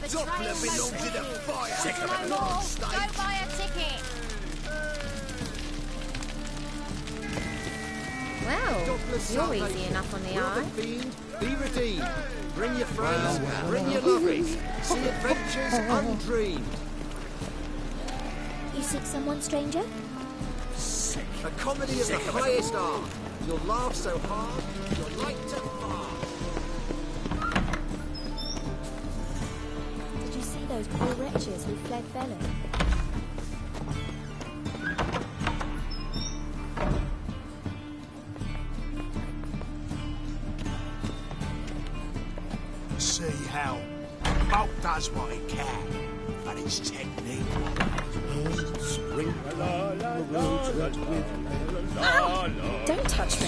Doppler belongs in a fire. Go buy a ticket. Well, you're easy enough on the eye. Be redeemed. Bring your friends, bring your lovies. See adventures undreamed. You seek someone, stranger? A comedy of the highest art. You'll laugh so hard, you'll like to fart. Did you see those poor wretches who fled Bellum? See how Bolt does what he can, but his technique. Ow! Don't touch me.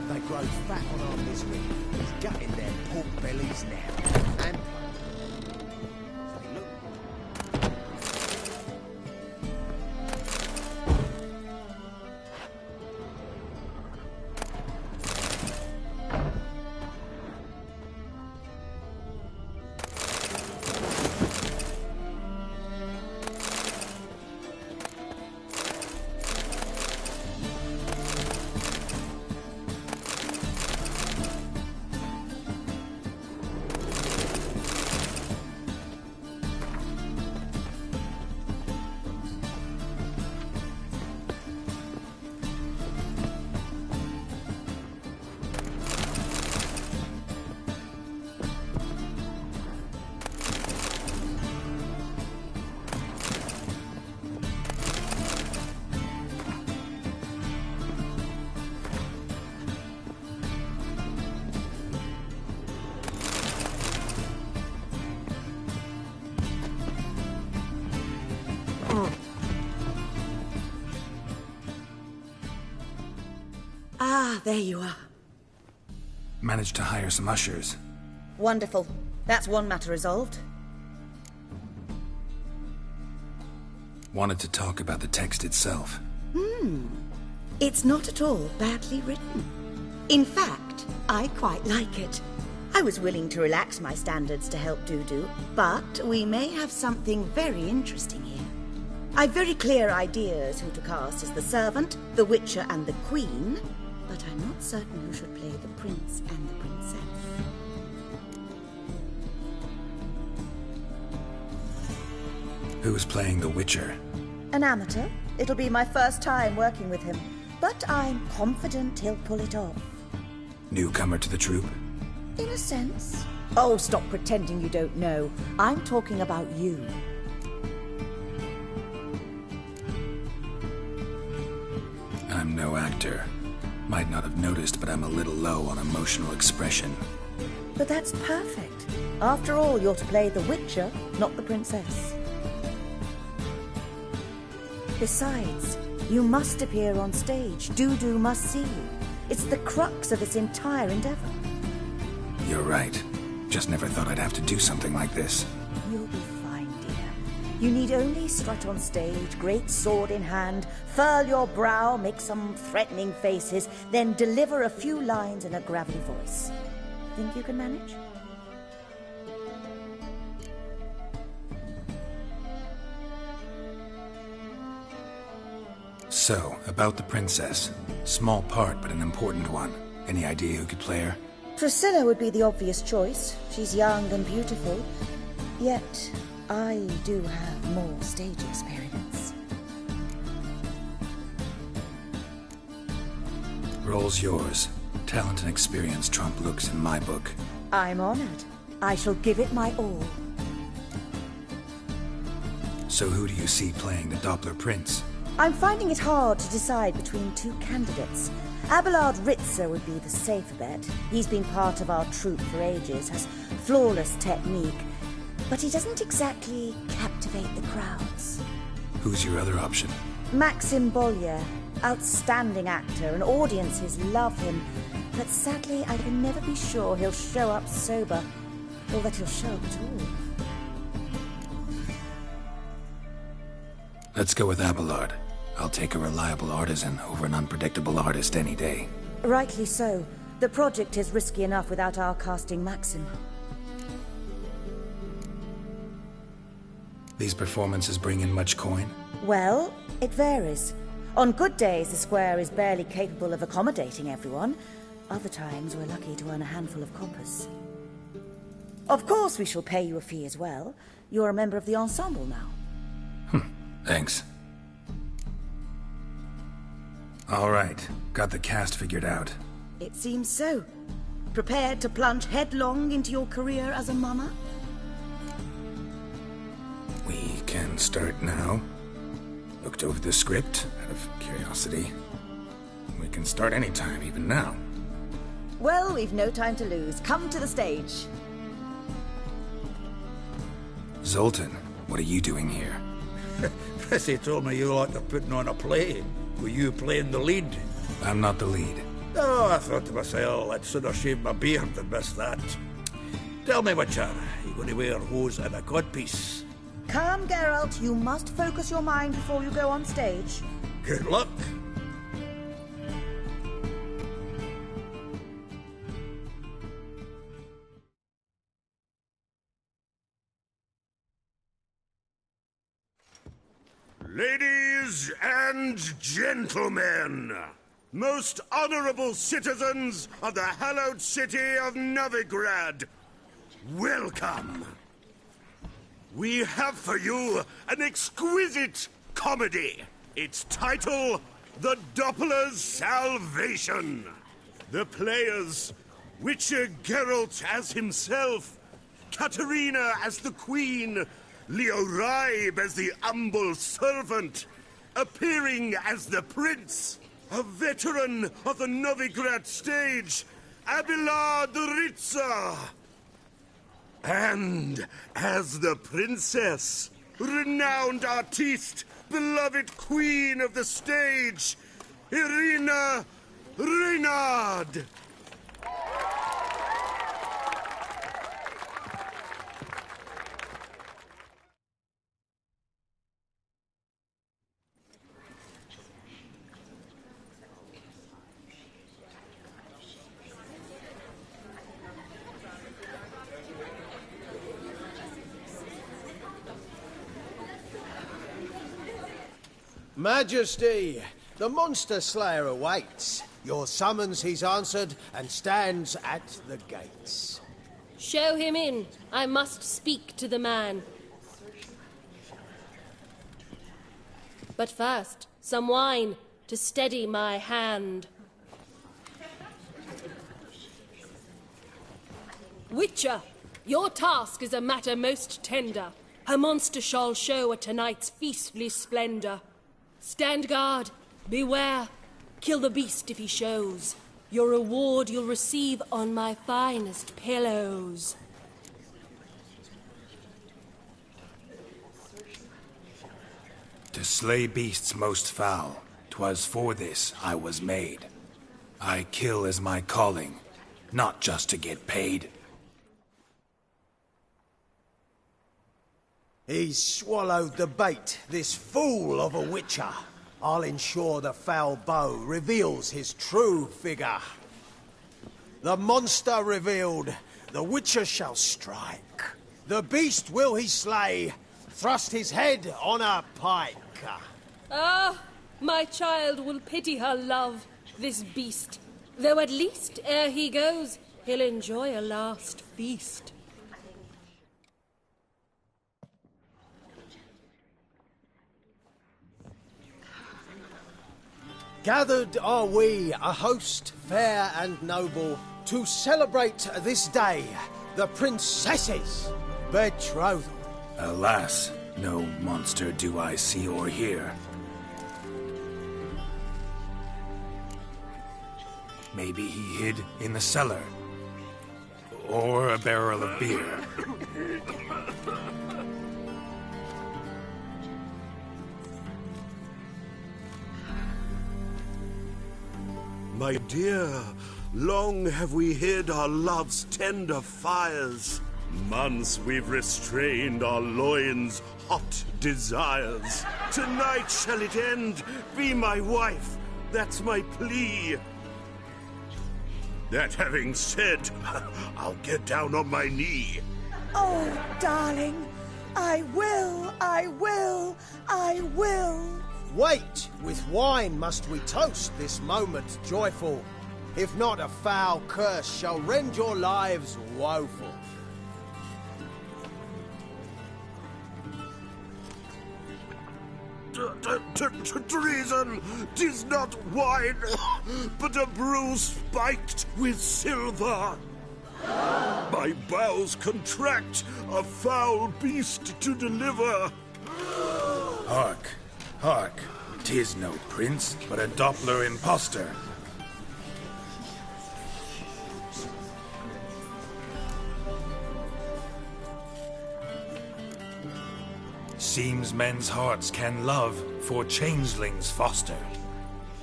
They grow fat on our misery. He's gutting their pork bellies now. And Ah, there you are. Managed to hire some ushers. Wonderful. That's one matter resolved. Wanted to talk about the text itself. It's not at all badly written. In fact, I quite like it. I was willing to relax my standards to help Dudu, but we may have something very interesting here. I've very clear ideas who to cast as the servant, the witcher, and the queen, but I'm not certain who should play the prince and the princess. Who's playing the Witcher? An amateur. It'll be my first time working with him, but I'm confident he'll pull it off. Newcomer to the troupe? In a sense. Oh, stop pretending you don't know. I'm talking about you. I'm no actor. Might not have noticed, but I'm a little low on emotional expression. But that's perfect. After all, you're to play the Witcher, not the princess. Besides, you must appear on stage. Dudu must see you. It's the crux of this entire endeavor. You're right. Just never thought I'd have to do something like this. You'll be fine, dear. You need only strut on stage, great sword in hand, furl your brow, make some threatening faces, then deliver a few lines in a gravelly voice. Think you can manage? So, about the princess. Small part, but an important one. Any idea who could play her? Priscilla would be the obvious choice. She's young and beautiful. Yet, I do have more stage experience. Role's yours. Talent and experience trump looks in my book. I'm honored. I shall give it my all. So who do you see playing the Doppler Prince? I'm finding it hard to decide between two candidates. Abelard Ritzer would be the safer bet. He's been part of our troupe for ages, has flawless technique, but he doesn't exactly captivate the crowds. Who's your other option? Maxim Bollier, outstanding actor, and audiences love him, But sadly, I can never be sure he'll show up sober, or that he'll show up at all. Let's go with Abelard. I'll take a reliable artisan over an unpredictable artist any day. Rightly so. The project is risky enough without our casting Maxim. These performances bring in much coin? Well, it varies. On good days, the square is barely capable of accommodating everyone. Other times, we're lucky to earn a handful of coppers. Of course, we shall pay you a fee as well. You're a member of the ensemble now. Thanks. All right, got the cast figured out. It seems so. Prepared to plunge headlong into your career as a mama? We can start now. Looked over the script, out of curiosity. We can start anytime, even now. Well, we've no time to lose. Come to the stage. Zoltan, what are you doing here? Prissy told me you like to putting on a play. Were you playing the lead? I'm not the lead. Oh, I thought to myself, I'd sooner shave my beard than miss that. Tell me, Witcher, you going to wear hose and a codpiece? Calm, Geralt. You must focus your mind before you go on stage. Good luck. Ladies and gentlemen, most honorable citizens of the hallowed city of Novigrad, welcome. We have for you an exquisite comedy. Its title, The Doppler's Salvation. The players, Witcher Geralt as himself, Katerina as the Queen, Leo Raib as the humble servant, appearing as the Prince, a veteran of the Novigrad stage, Abelard the Ritzer. And as the Princess, renowned artiste, beloved Queen of the stage, Irina Reynard. Majesty, the monster slayer awaits. Your summons he's answered and stands at the gates. Show him in. I must speak to the man. But first, some wine to steady my hand. Witcher, your task is a matter most tender. A monster shall show at tonight's feastly splendor. Stand guard, beware, kill the beast if he shows. Your reward you'll receive on my finest pillows. To slay beasts most foul, 'twas for this I was made. I kill as my calling, not just to get paid. He's swallowed the bait, this fool of a witcher. I'll ensure the foul bow reveals his true figure. The monster revealed, the witcher shall strike. The beast will he slay, thrust his head on a pike. Ah, my child will pity her love, this beast. Though at least, ere he goes, he'll enjoy a last feast. Gathered are we, a host fair and noble, to celebrate this day, the princess's betrothal. Alas, no monster do I see or hear. Maybe he hid in the cellar. Or a barrel of beer. My dear long have we hid our love's tender fires. Months we've restrained our loins' hot desires. Tonight shall it end, be my wife, that's my plea. That having said, I'll get down on my knee. Oh, darling, I will, I will, I will. Wait, with wine must we toast this moment joyful. If not, a foul curse shall rend your lives woeful. Treason! 'Tis not wine, but a brew spiked with silver. My bowels contract, a foul beast to deliver. Hark, hark. 'Tis no prince, but a Doppler impostor. Seems men's hearts can love, for changelings foster.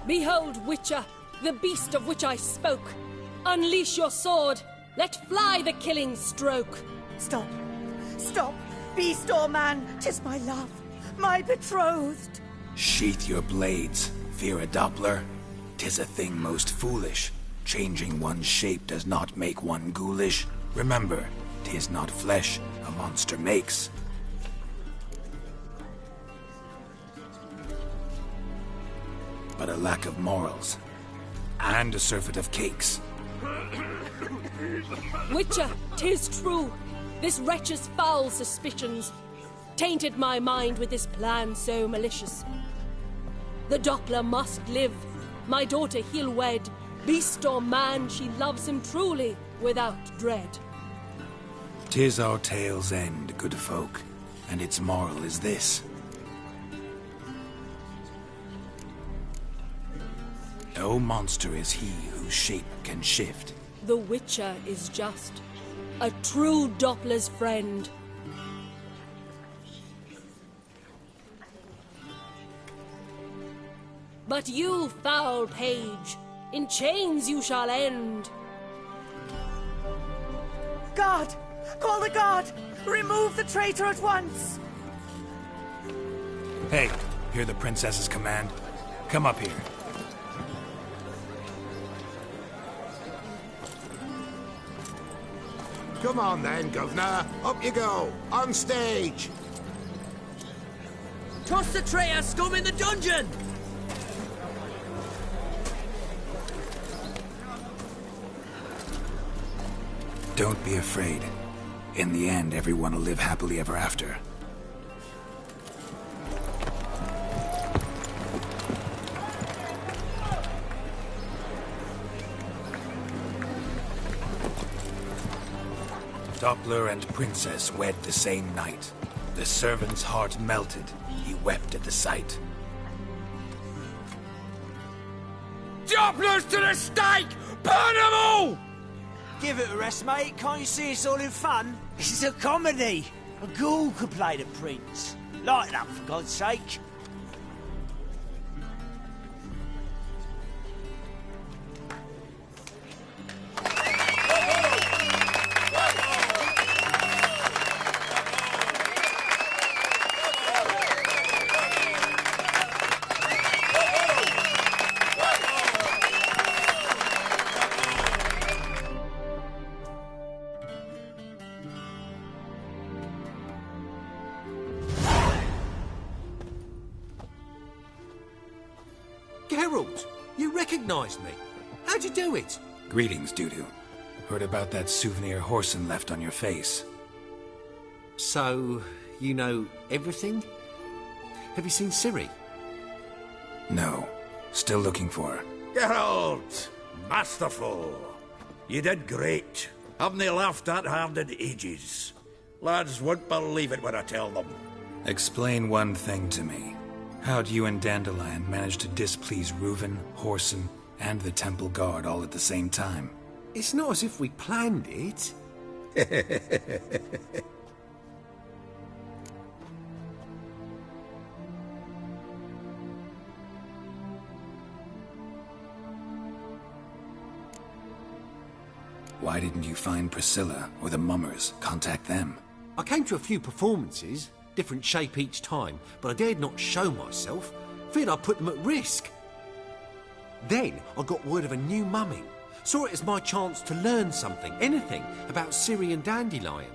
Behold, Witcher, the beast of which I spoke. Unleash your sword. Let fly the killing stroke. Stop. Stop. Beast or man, 'tis my love, my betrothed. Sheath your blades, fear a Doppler. 'Tis a thing most foolish. Changing one's shape does not make one ghoulish. Remember, 'tis not flesh a monster makes. But a lack of morals, and a surfeit of cakes. Witcher, 'tis true. This wretch's foul suspicions tainted my mind with this plan so malicious. The Doppler must live. My daughter he'll wed. Beast or man, she loves him truly, without dread. 'Tis our tale's end, good folk, and its moral is this. No monster is he whose shape can shift. The Witcher is just a true Doppler's friend. But you, foul page, in chains you shall end. Guard! Call the guard! Remove the traitor at once! Hey, hear the princess's command? Come up here. Come on then, Governor. Up you go. On stage. Toss the traitor scum in the dungeon! Don't be afraid. In the end, everyone will live happily ever after. Doppler and princess wed the same night. The servant's heart melted. He wept at the sight. Dopplers to the stake! Burn them all! Give it a rest, mate. Can't you see it's all in fun? This is a comedy. A ghoul could play the prince. Lighten up, for God's sake. Geralt, you recognized me. How'd you do it? Greetings, Dudu. Heard about that souvenir Horson left on your face. So, you know everything? Have you seen Ciri? No. Still looking for her. Geralt! Masterful! You did great. Haven't they laughed that hard in ages? Lads won't believe it when I tell them. Explain one thing to me. How'd you and Dandelion manage to displease Reuven, Horson, and the Temple Guard all at the same time? It's not as if we planned it. Why didn't you find Priscilla or the Mummers? Contact them. I came to a few performances, different shape each time, but I dared not show myself, feared I'd put them at risk. Then I got word of a new mumming. Saw it as my chance to learn something, anything, about Syrian dandelion.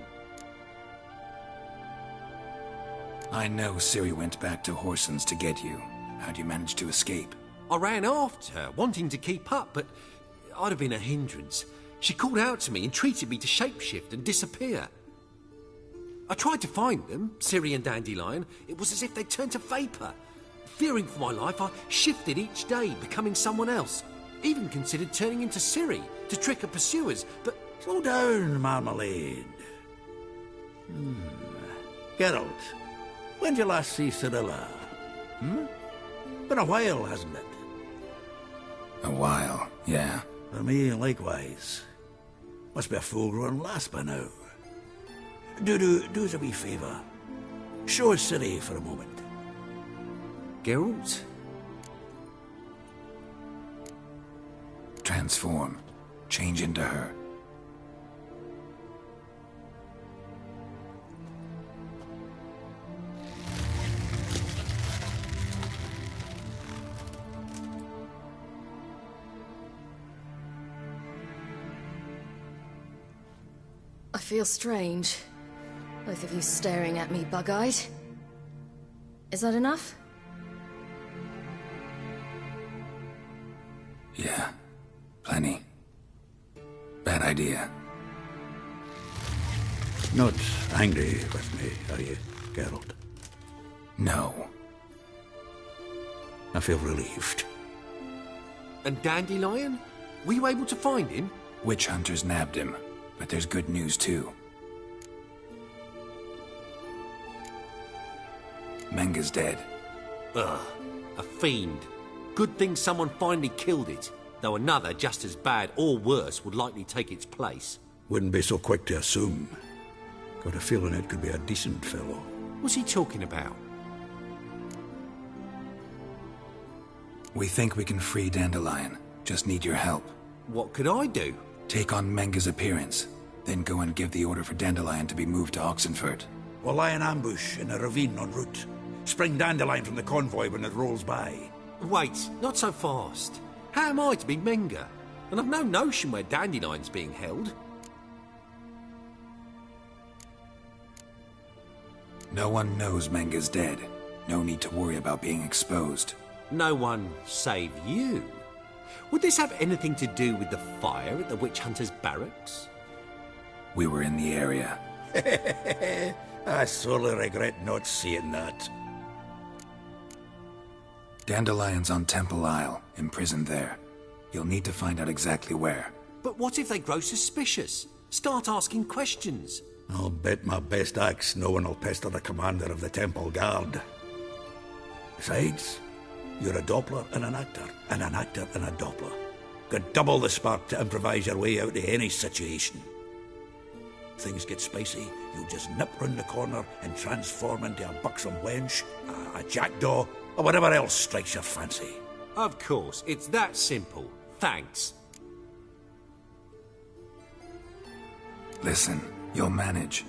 I know Ciri went back to Horson's to get you. How'd you manage to escape? I ran after her, wanting to keep up, but I'd have been a hindrance. She called out to me, entreated me to shapeshift and disappear. I tried to find them, Ciri and Dandelion. It was as if they'd turned to vapour. Fearing for my life, I shifted each day, becoming someone else. Even considered turning into Ciri to trick her pursuers, but... Slow down, Marmalade. Geralt, when did you last see Cyrilla? Been a while, hasn't it? A while, yeah. For me, likewise. Must be a full-grown lass by now. Do us a wee favour. Show us Ciri for a moment. Geralt? Transform. Change into her. I feel strange. Both of you staring at me bug-eyed. Is that enough? Yeah. Plenty. Bad idea. Not angry with me, are you, Geralt? No. I feel relieved. And Dandelion? Were you able to find him? Witch hunters nabbed him, but there's good news too. Menga's dead. Ugh, a fiend. Good thing someone finally killed it, though another just as bad or worse would likely take its place. Wouldn't be so quick to assume. Got a feeling it could be a decent fellow. What's he talking about? We think we can free Dandelion. Just need your help. What could I do? Take on Menga's appearance, then go and give the order for Dandelion to be moved to Oxenford. We'll lie in ambush in a ravine en route. Spring Dandelion from the convoy when it rolls by. Wait, not so fast. How am I to be Menga? And I've no notion where Dandelion's being held. No one knows Menga's dead. No need to worry about being exposed. No one save you? Would this have anything to do with the fire at the witch hunters' barracks? We were in the area. I sorely regret not seeing that. Dandelion's on Temple Isle, imprisoned there. You'll need to find out exactly where. But what if they grow suspicious? Start asking questions? I'll bet my best axe no one will pester the commander of the Temple Guard. Besides, you're a Doppler and an actor and a Doppler. Got double the spark to improvise your way out of any situation. Things get spicy, you'll just nip round the corner and transform into a buxom wench, a jackdaw, or whatever else strikes your fancy. Of course, it's that simple. Thanks. Listen, you'll manage.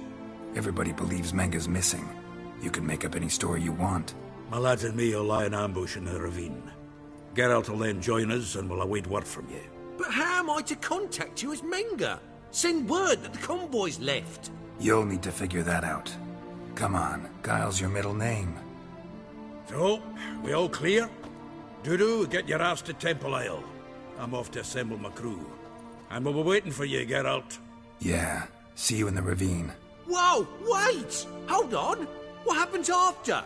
Everybody believes Menga's missing. You can make up any story you want. My lads and me will lie in ambush in the ravine. Geralt will then join us and we'll await word from you. But how am I to contact you as Menga? Send word that the convoy's left. You'll need to figure that out. Come on, Guile's your middle name. So, we all clear? Dudu, get your ass to Temple Isle. I'm off to assemble my crew. And we'll be waiting for you, Geralt. Yeah, see you in the ravine. Whoa, wait! Hold on! What happens after?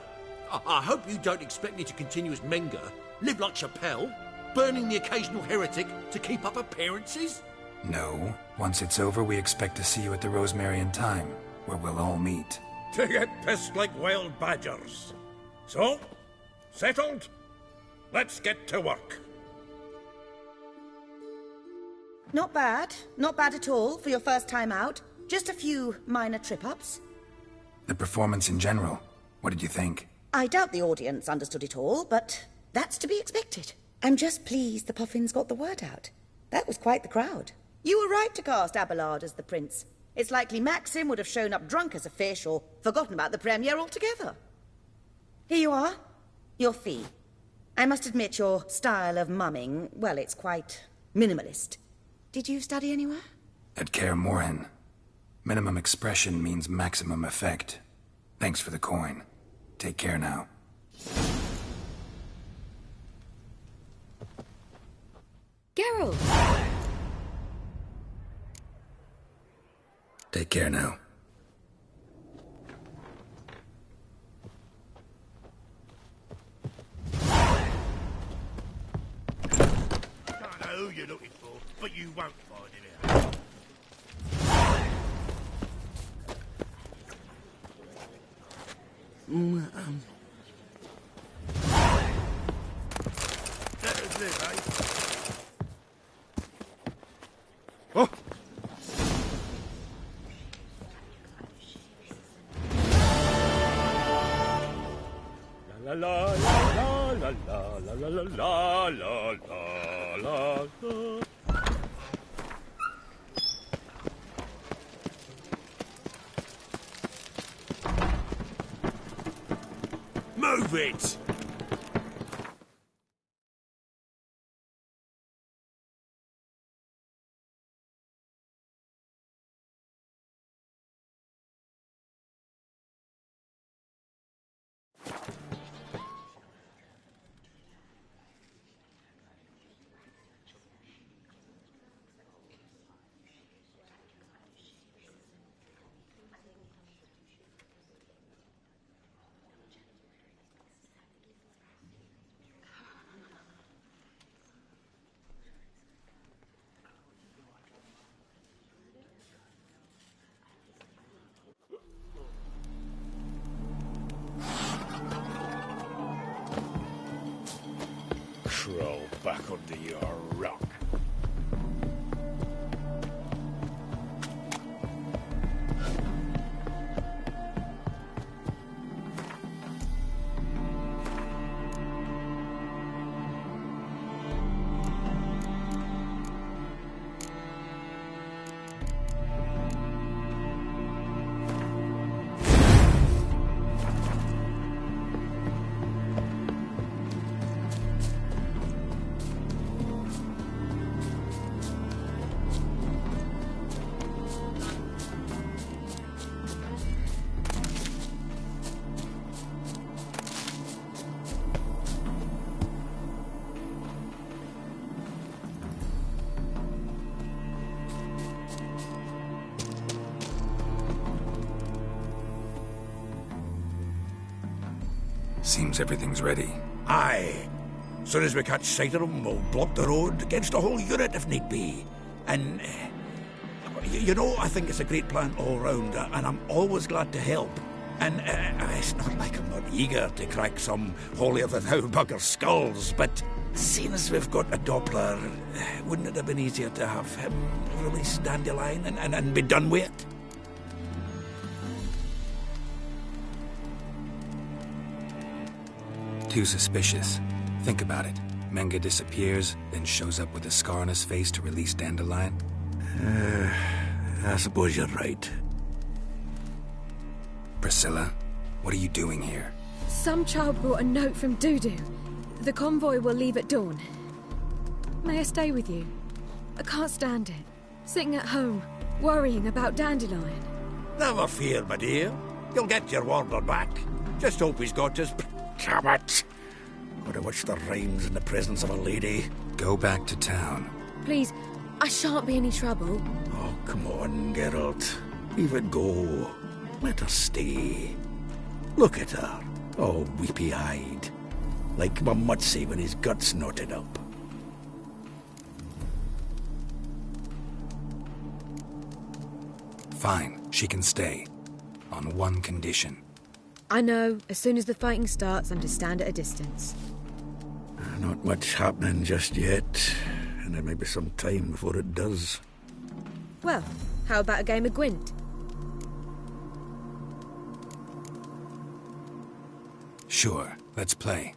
I hope you don't expect me to continue as Menga, live like Chappelle, burning the occasional heretic to keep up appearances? No. Once it's over, we expect to see you at the Rosemary in Time, where we'll all meet. To get pissed like wild badgers. So, settled? Let's get to work. Not bad. Not bad at all for your first time out. Just a few minor trip-ups. The performance in general, what did you think? I doubt the audience understood it all, but that's to be expected. I'm just pleased the Puffins got the word out. That was quite the crowd. You were right to cast Abelard as the prince. It's likely Maxim would have shown up drunk as a fish or forgotten about the premiere altogether. Here you are. Your fee. I must admit your style of mumming, well, it's quite minimalist. Did you study anywhere? At ChasKoRn. Minimum expression means maximum effect. Thanks for the coin. Take care now. Geralt! Take care now. Don't know who you're looking for, but you won't find him out. Let us live, eh? Oh! La la la la la la la la la la la la. Move it! Crawl back under your rock. Seems everything's ready. Aye. Soon as we catch sight of them, we'll block the road against a whole unit if need be. And, you know, I think it's a great plan all round, and I'm always glad to help. And it's not like I'm not eager to crack some holier-than-thou bugger skulls, but seeing as we've got a Doppler, wouldn't it have been easier to have him release Dandelion and be done with it? Too suspicious. Think about it. Menga disappears, then shows up with a scar on his face to release Dandelion. I suppose you're right. Priscilla, what are you doing here? Some child brought a note from Dudu. The convoy will leave at dawn. May I stay with you? I can't stand it. Sitting at home, worrying about Dandelion. Never fear, my dear. You'll get your warder back. Just hope he's got his... Damn it! Gotta watch the rhymes in the presence of a lady. Go back to town. Please, I shan't be any trouble. Oh, come on, Geralt. Leave it go. Let her stay. Look at her, all weepy-eyed. Like my Mutsy when his gut's knotted up. Fine, she can stay. On one condition. I know, as soon as the fighting starts, I'm to stand at a distance. Not much happening just yet, and there may be some time before it does. Well, how about a game of Gwent? Sure, let's play.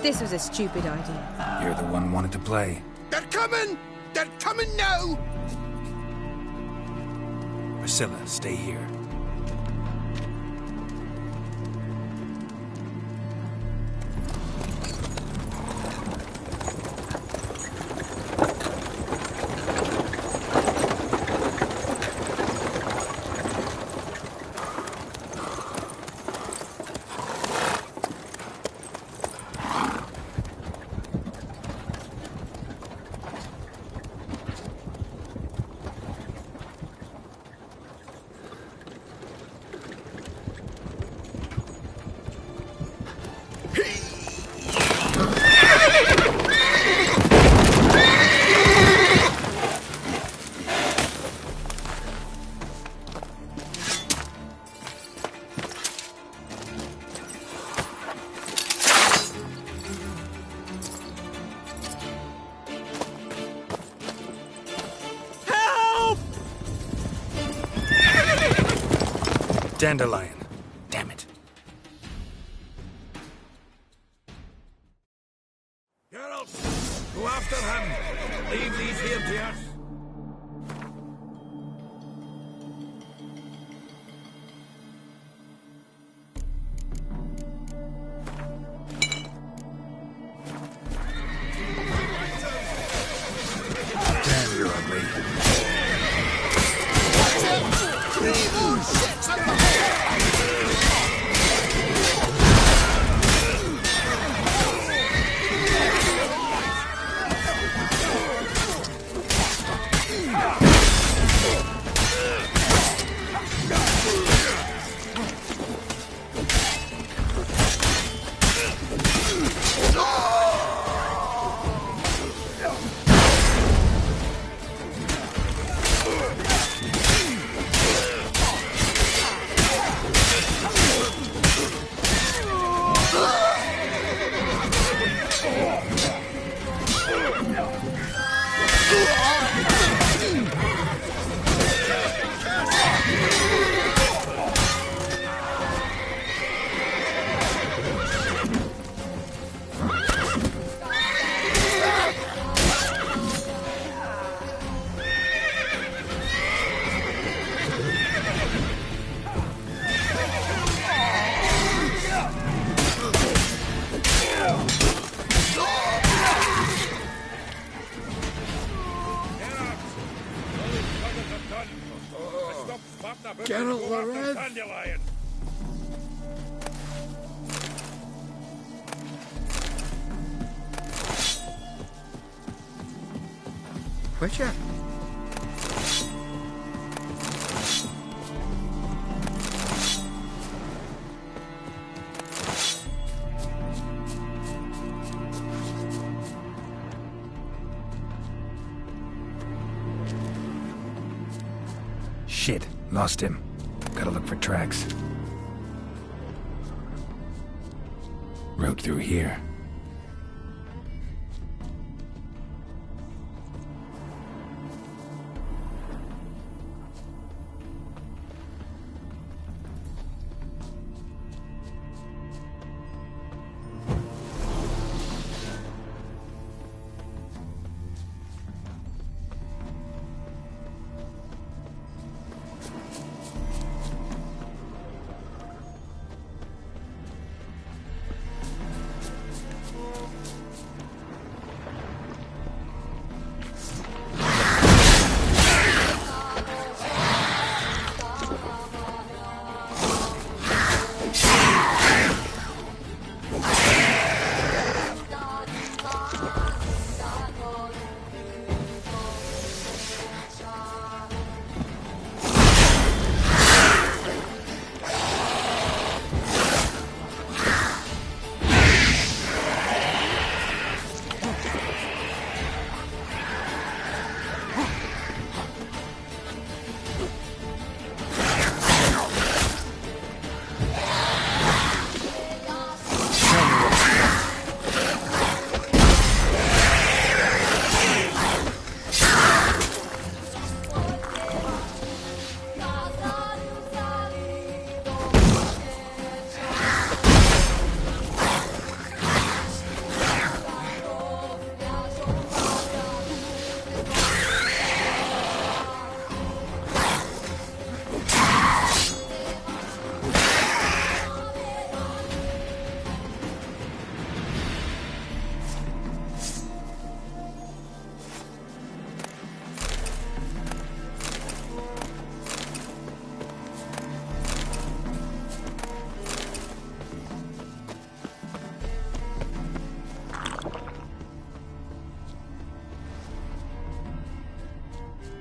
This was a stupid idea. You're the one wanted to play. They're coming! They're coming now! Priscilla, stay here. dandelion. Damn it. Geralt, go after him. Leave these here to us. Damn, you're ugly. Geralt the Red. Dandelion. Witcher. Shit, lost him. Gotta look for tracks. Road through here.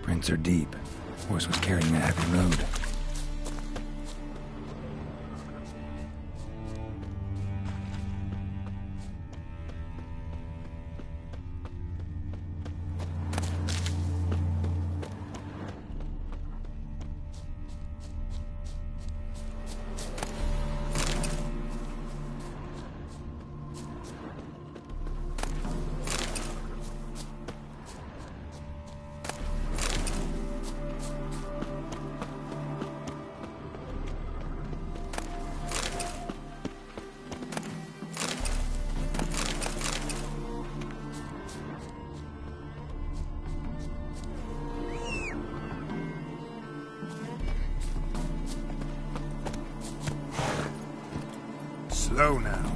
Prints are deep. Horse was carrying a heavy load. go now.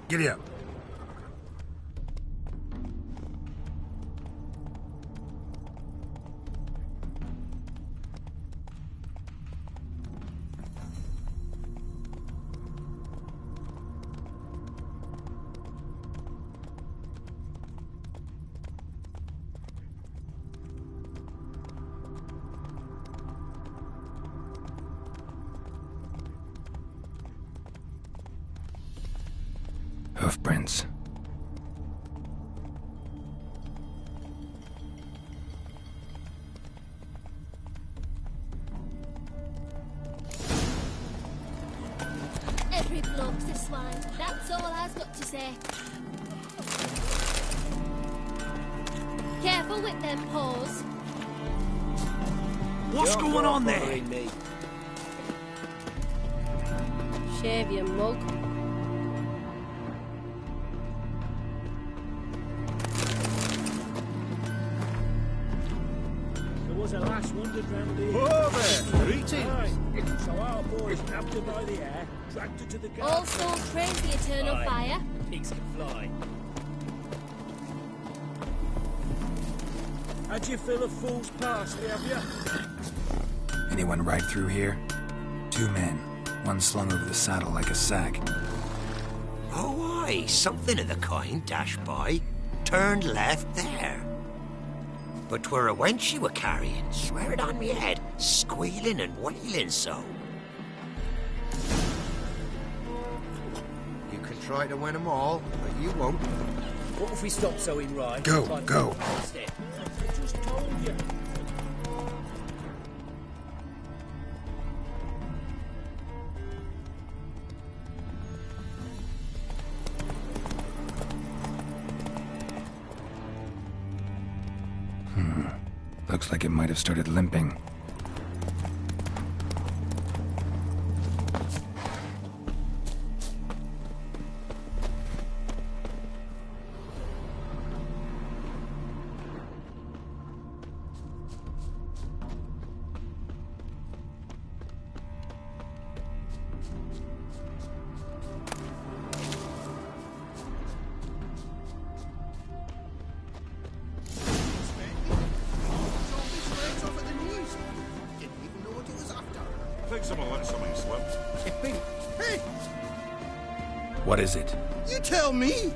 Giddy up. Hoofprints. Every bloke's a swine. That's all I've got to say. Careful with them paws. What's going on there? Shave your mug. There was a lass wandered round here. Whoa there! Greetings! Right. So our boys nabbed her by the hair, dragged her to the guard. All so crazy eternal Aye. fire. Pigs can fly. Had you fill of fool's parsley, have you? Anyone ride through here? 2 men, one slung over the saddle like a sack. Oh, aye, something of the kind dashed by. Turned left there. But 'twere a wench she were carrying, swear it on me head, squealing and wailing so. You can try to win them all, but you won't. What if we stop so in rhyme? Go, Like go. step. I just told you. Looks like it might have started limping. Think someone let something slip. Hey, What is it? you tell me!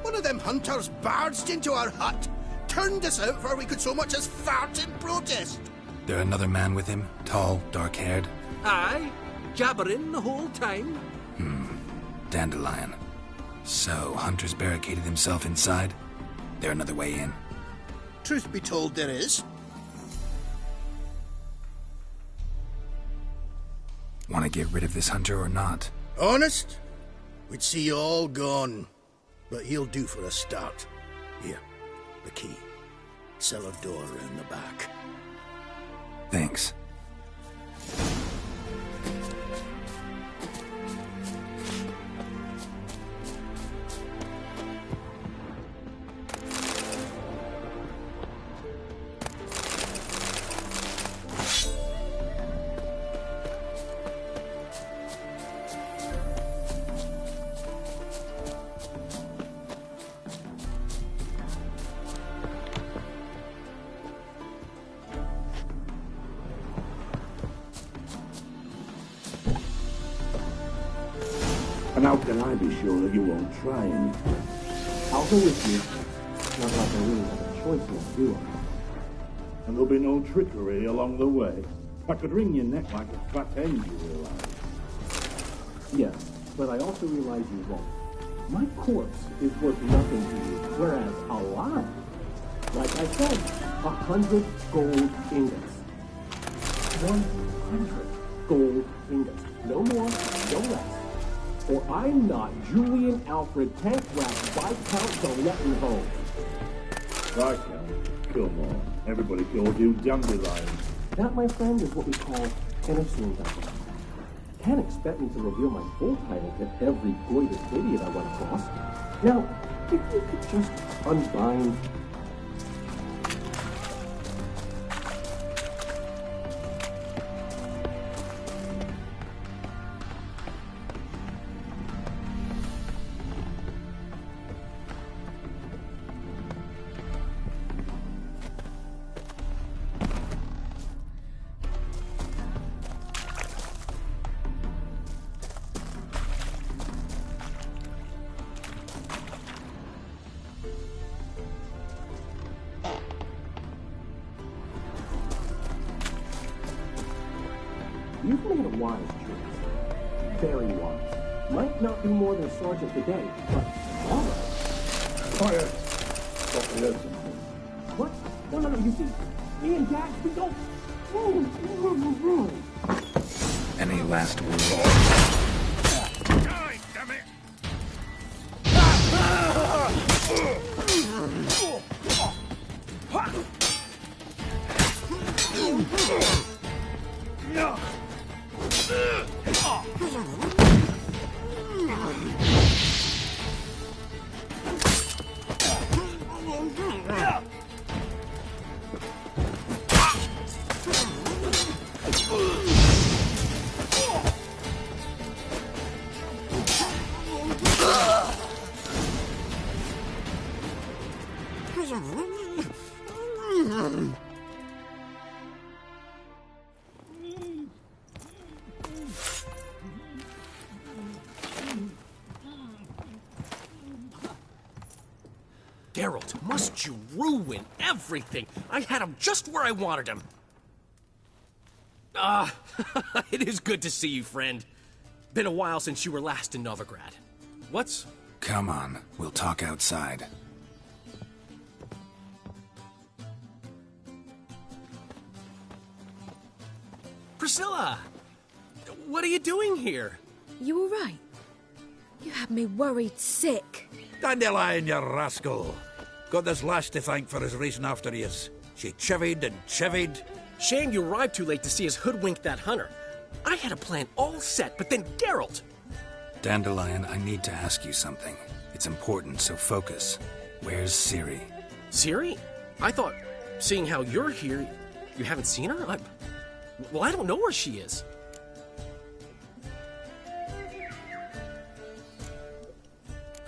One of them hunters barged into our hut, turned us out before we could so much as fart in protest. There another man with him? Tall, dark-haired? Aye, jabbering the whole time. Dandelion. So, Hunter's barricaded himself inside? There another way in? Truth be told, there is. Want to get rid of this Hunter or not? Honest? We'd see you all gone. But he'll do for a start. Here, the key. Cellar door round the back. Thanks. And how can I be sure that you won't try anything? I'll go with you. Not like I really have a choice now, do I? And there'll be no trickery along the way. I could wring your neck like a fat hen, you realize. Yes, but I also realize you won't. My corpse is worth nothing to you, whereas alive, like I said, 100 gold ingots. 100 gold ingots. No more, no less. Or I'm not Julian Alfred Tankwrath Viscount Gillette Holmes. Viscount? Come on. Everybody calls you Dandelion. That, my friend, is what we call an assumed title. Can't expect me to reveal my full title to every goited idiot I run across. Now, if you could just unbind You've made a wise choice. Very wise. Might not be more than a sergeant today, but tomorrow. Fire! Thought we heard something. What? No, you see, me and Dax, we don't... Any last words? Die, damn it! Geralt, must you ruin everything? I had him just where I wanted him. It is good to see you, friend. Been a while since you were last in Novigrad. What's... Come on, we'll talk outside. Priscilla! What are you doing here? You all right? You had me worried sick. Dandelion, you rascal. Got this lass to thank for his racing after yous. She chivied and chivied. Shame you arrived too late to see us hoodwink that hunter. I had a plan all set, but then Geralt... Dandelion, I need to ask you something. It's important, so focus. Where's Ciri? Ciri? I thought, seeing how you're here, you haven't seen her? Well, I don't know where she is.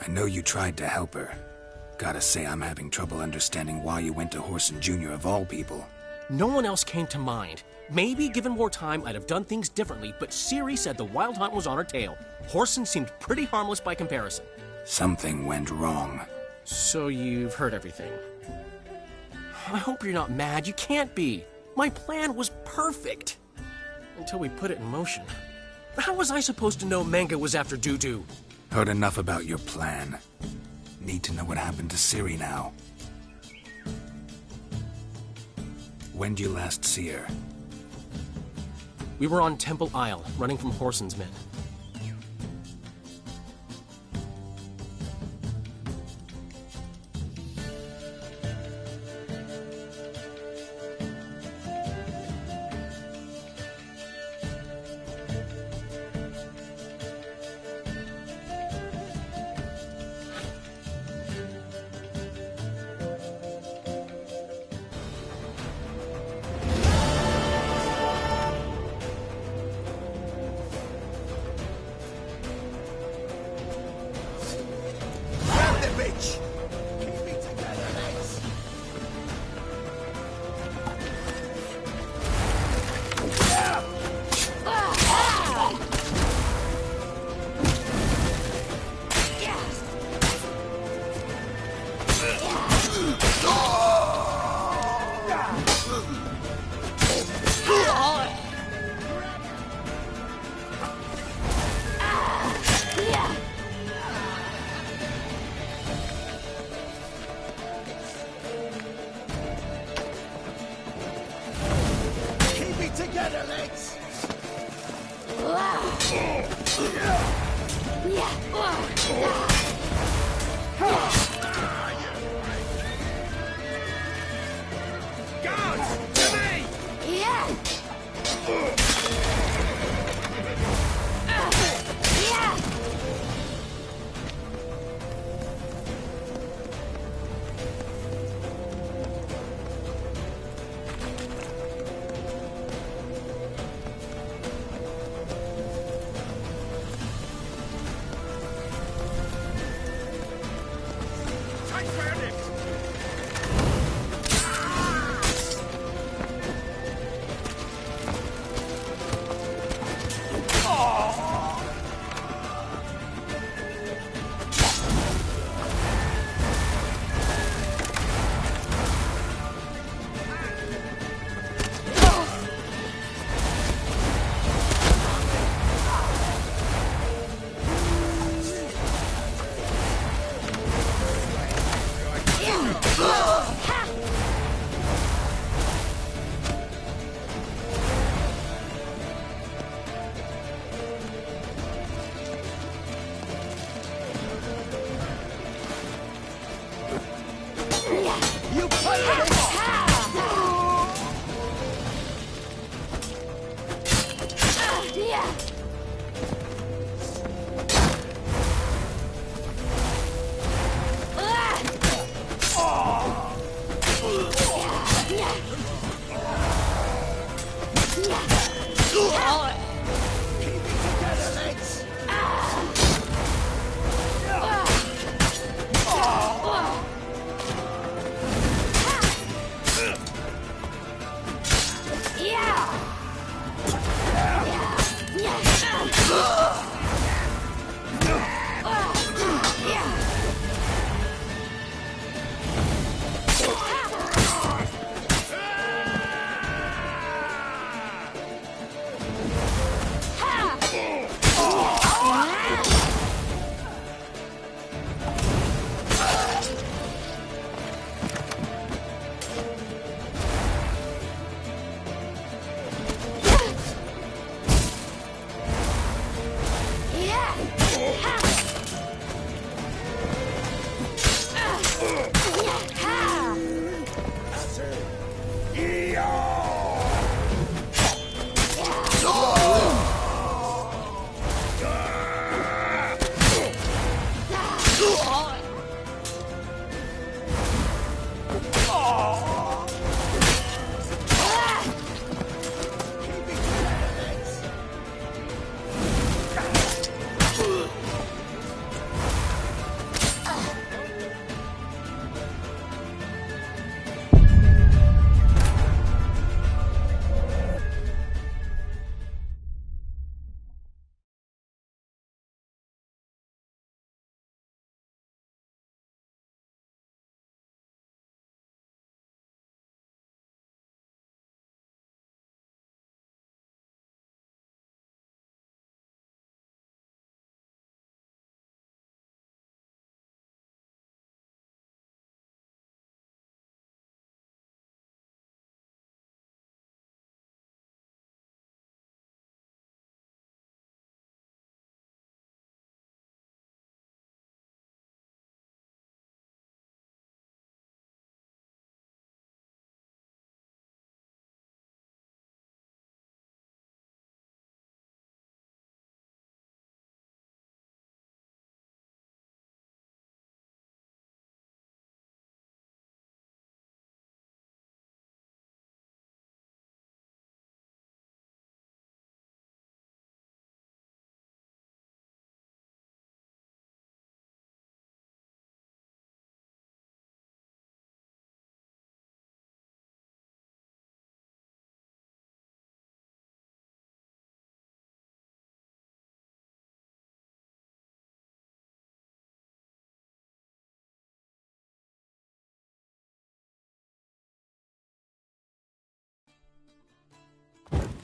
I know you tried to help her. Gotta say, I'm having trouble understanding why you went to Whoreson Jr. of all people. No one else came to mind. Maybe, given more time, I'd have done things differently, but Ciri said the Wild Hunt was on her tail. Whoreson seemed pretty harmless by comparison. Something went wrong. So you've heard everything. I hope you're not mad. You can't be. My plan was perfect. Until we put it in motion. How was I supposed to know Manga was after Dudu? Heard enough about your plan. Need to know what happened to Ciri now. When did you last see her? We were on Temple Isle, running from Whoreson's men.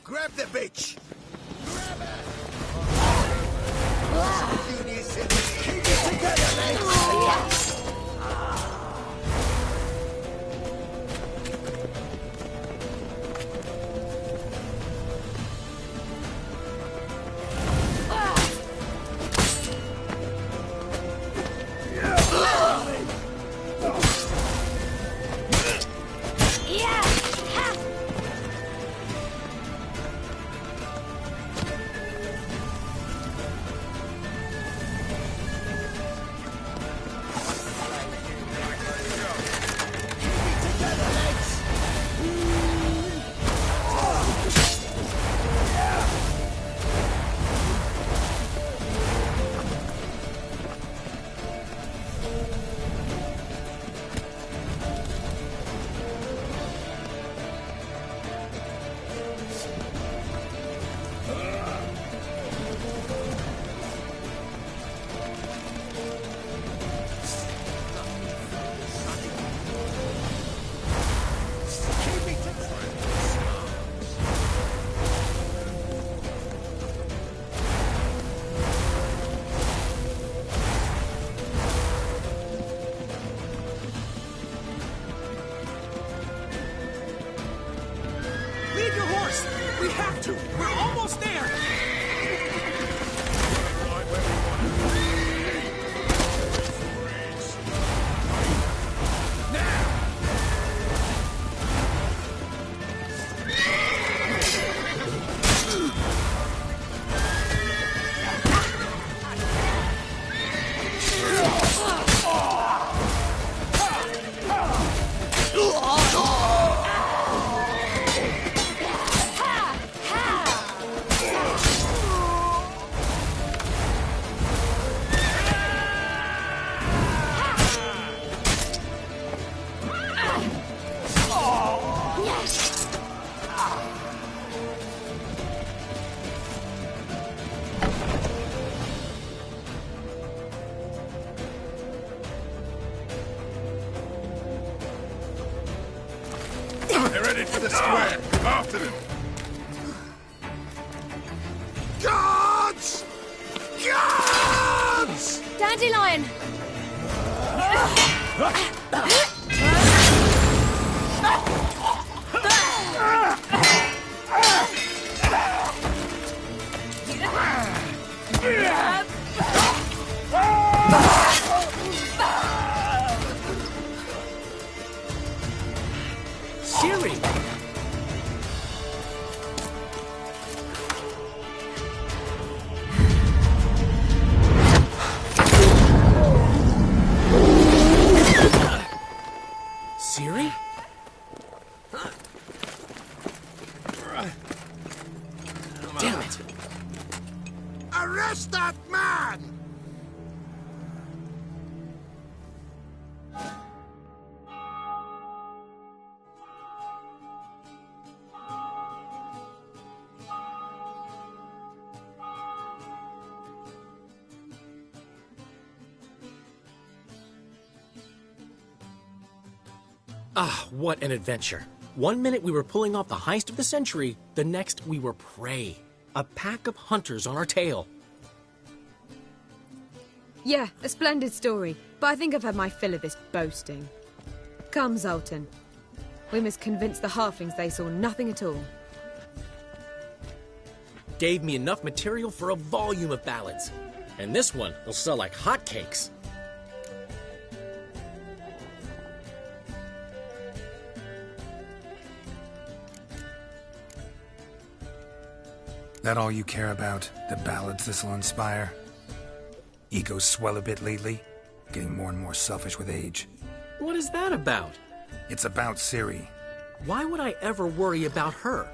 Grab the bitch! Grab her! Keep it together, mates! We have to! We're almost there! They're headed for the square. After them. Guards! Guards! Dandelion! Siri! Siri? Damn it! Arrest that man! Ah, what an adventure. 1 minute we were pulling off the heist of the century, the next we were prey. A pack of hunters on our tail. Yeah, a splendid story, but I think I've had my fill of this boasting. Come, Zoltan. We must convince the halflings they saw nothing at all. Gave me enough material for a volume of ballads. And this one will sell like hotcakes. That all you care about? The ballads this'll inspire? Egos swell a bit lately? Getting more and more selfish with age. What is that about? It's about Ciri. Why would I ever worry about her?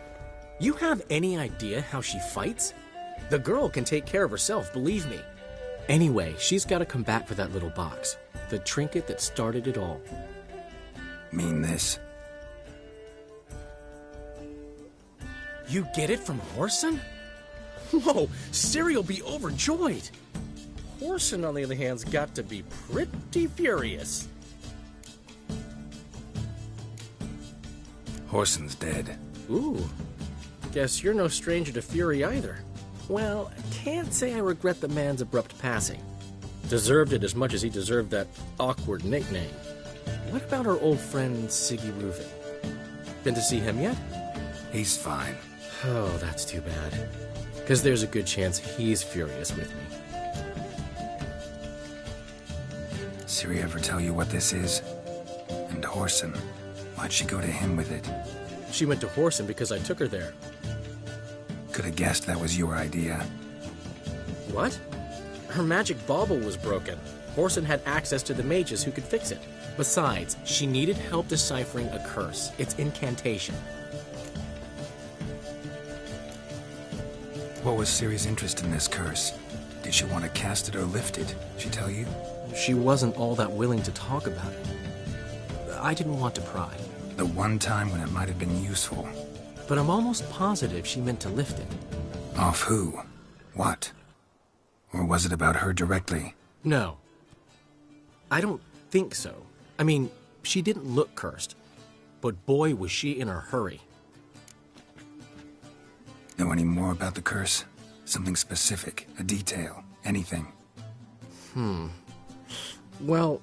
You have any idea how she fights? The girl can take care of herself, believe me. Anyway, she's got to come back for that little box. The trinket that started it all. Mean this? You get it from Whoreson? Whoa, Ciri'll be overjoyed. Whoreson, on the other hand's got to be pretty furious. Whoreson's dead. Ooh, guess you're no stranger to fury either. Well, I can't say I regret the man's abrupt passing. Deserved it as much as he deserved that awkward nickname. What about our old friend Siggy Reuven? Been to see him yet? He's fine. Oh, that's too bad. Because there's a good chance he's furious with me. Ciri ever tell you what this is? And Whoreson, why'd she go to him with it? She went to Whoreson because I took her there. Could have guessed that was your idea. What? Her magic bauble was broken. Whoreson had access to the mages who could fix it. Besides, she needed help deciphering a curse. Its incantation. What was Ciri's interest in this curse? Did she want to cast it or lift it? She tell you? She wasn't all that willing to talk about it. I didn't want to pry. The one time when it might have been useful. But I'm almost positive she meant to lift it. Off who? What? Or was it about her directly? No. I don't think so. I mean, she didn't look cursed. But boy, was she in a hurry. Know any more about the curse? Something specific, a detail, anything? Well,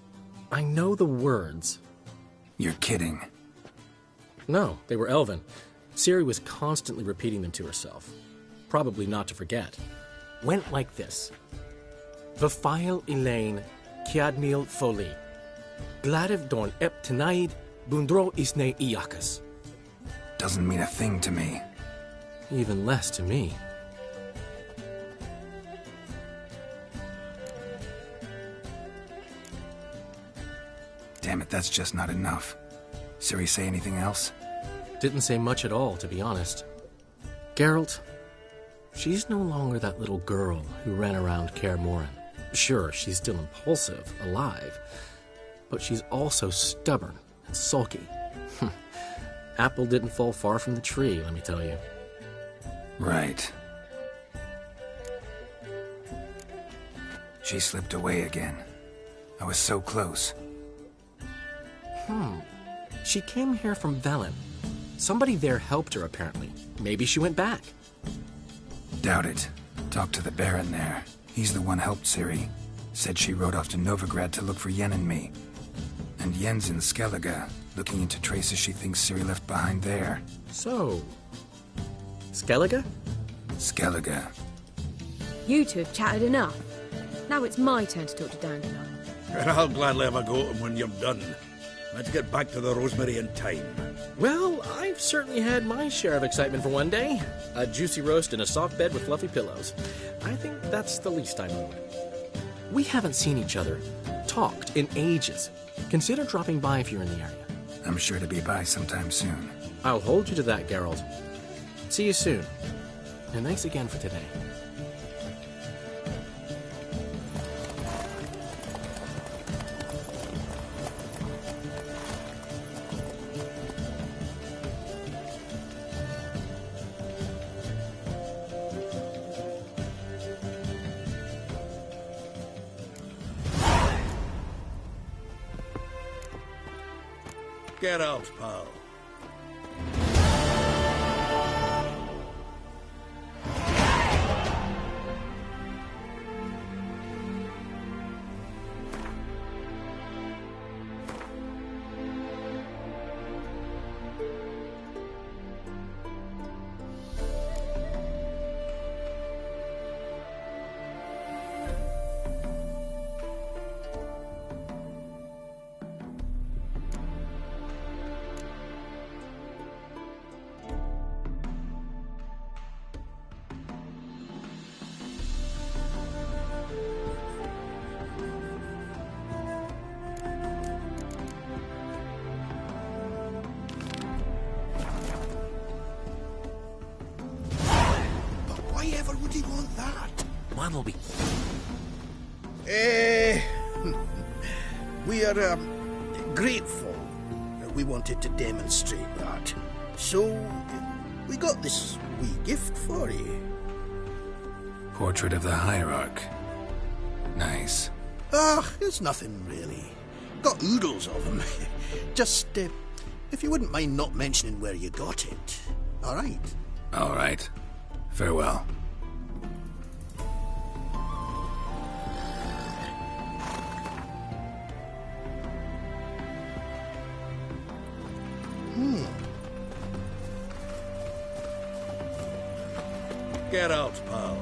I know the words. You're kidding. No, they were Elven. Ciri was constantly repeating them to herself. Probably not to forget. Went like this. Vafile Elaine, Kiadmil Foli. Gladev Dorn Ep Tenaid, Bundro Isne Iakas. Doesn't mean a thing to me. Even less to me. Damn it, that's just not enough. Ciri say anything else? Didn't say much at all, to be honest. Geralt, she's no longer that little girl who ran around Kaer Morhen. Sure, she's still impulsive, alive, but she's also stubborn and sulky. Apple didn't fall far from the tree, let me tell you. Right. She slipped away again. I was so close. She came here from Velen. Somebody there helped her, apparently. Maybe she went back. Doubt it. Talk to the Baron there. He's the one helped Ciri. Said she rode off to Novigrad to look for Yen and me. And Yen's in Skellige, looking into traces she thinks Ciri left behind there. So... Skellige? Skellige. You two have chatted enough. Now it's my turn to talk to Dandelion. And I'll gladly have a go at him when you're done. Let's get back to the Rosemary in time. Well, I've certainly had my share of excitement for one day. A juicy roast in a soft bed with fluffy pillows. I think that's the least I'm owed. We haven't seen each other, talked, in ages. Consider dropping by if you're in the area. I'm sure to be by sometime soon. I'll hold you to that, Geralt. See you soon. And thanks again for today. Get out, pal. Why ever would he want that? Mine will be... We are grateful that we wanted to demonstrate that. So, we got this wee gift for you. Portrait of the Hierarch. Nice. It's nothing really. Got oodles of them. Just, if you wouldn't mind not mentioning where you got it. All right? All right. Farewell. Get out, pal.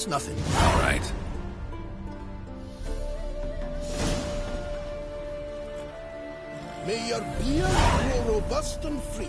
It's nothing. All right. May your beard grow robust and free.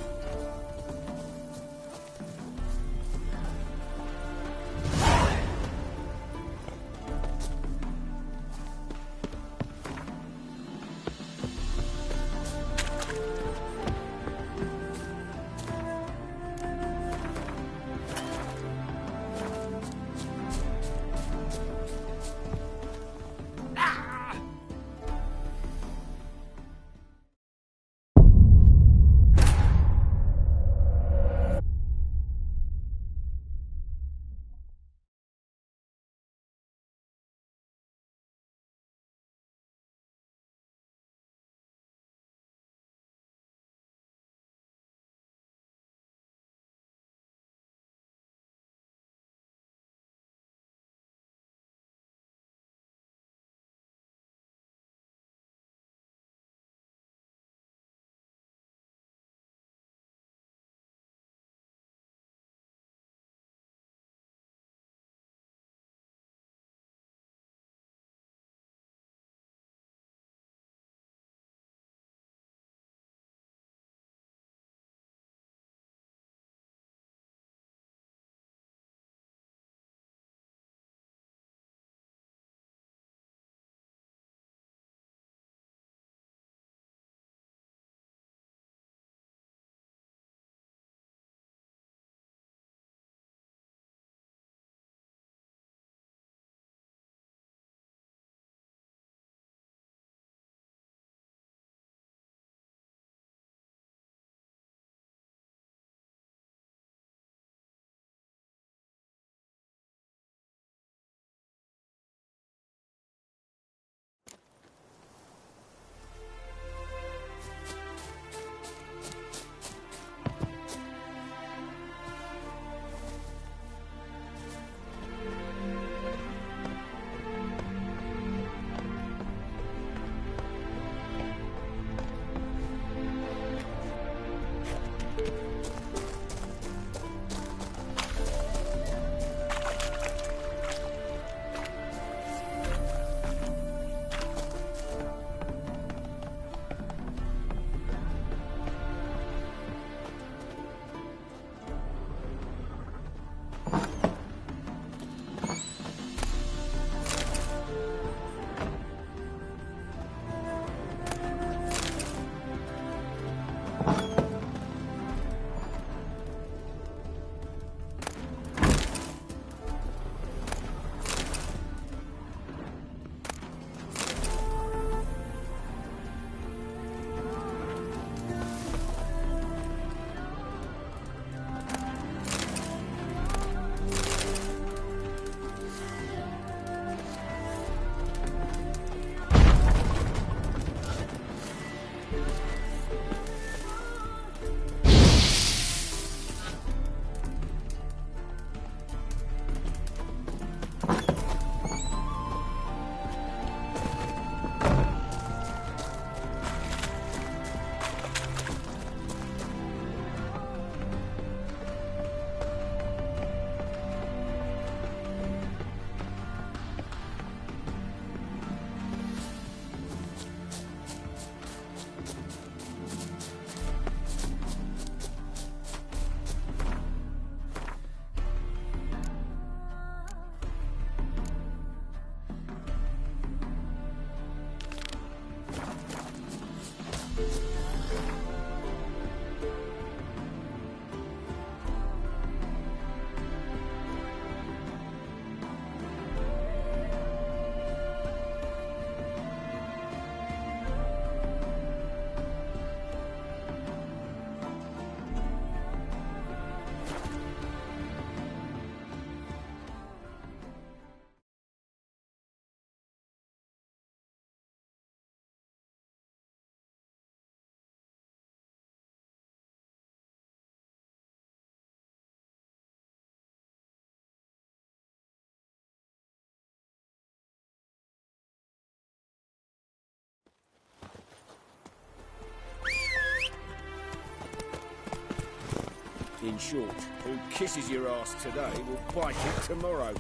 In short, who kisses your ass today will bite it tomorrow.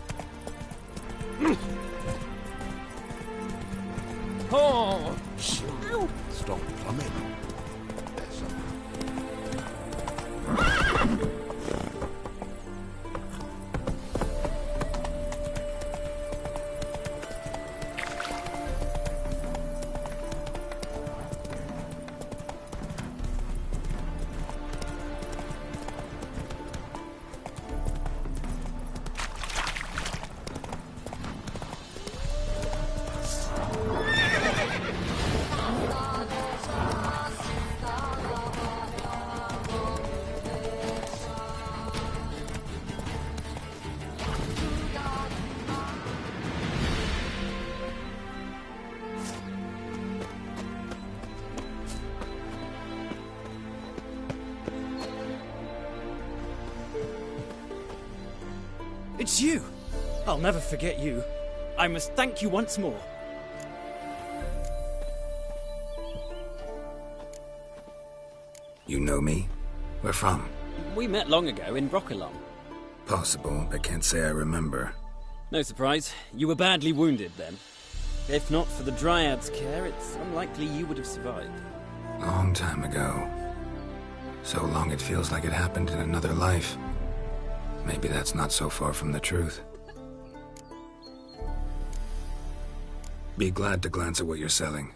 Oh! Ow. Stop plumbing. It's you! I'll never forget you. I must thank you once more. You know me? Where from? We met long ago in Broccolom. Possible, but can't say I remember. No surprise, you were badly wounded then. If not for the Dryad's care, it's unlikely you would have survived. Long time ago. So long it feels like it happened in another life. Maybe that's not so far from the truth. Be glad to glance at what you're selling.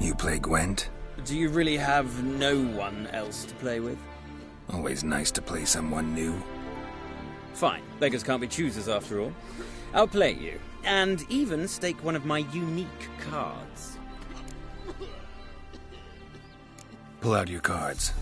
You play Gwent? Do you really have no one else to play with? Always nice to play someone new. Fine. Beggars can't be choosers after all. I'll play you, and even stake one of my unique cards. Pull out your cards.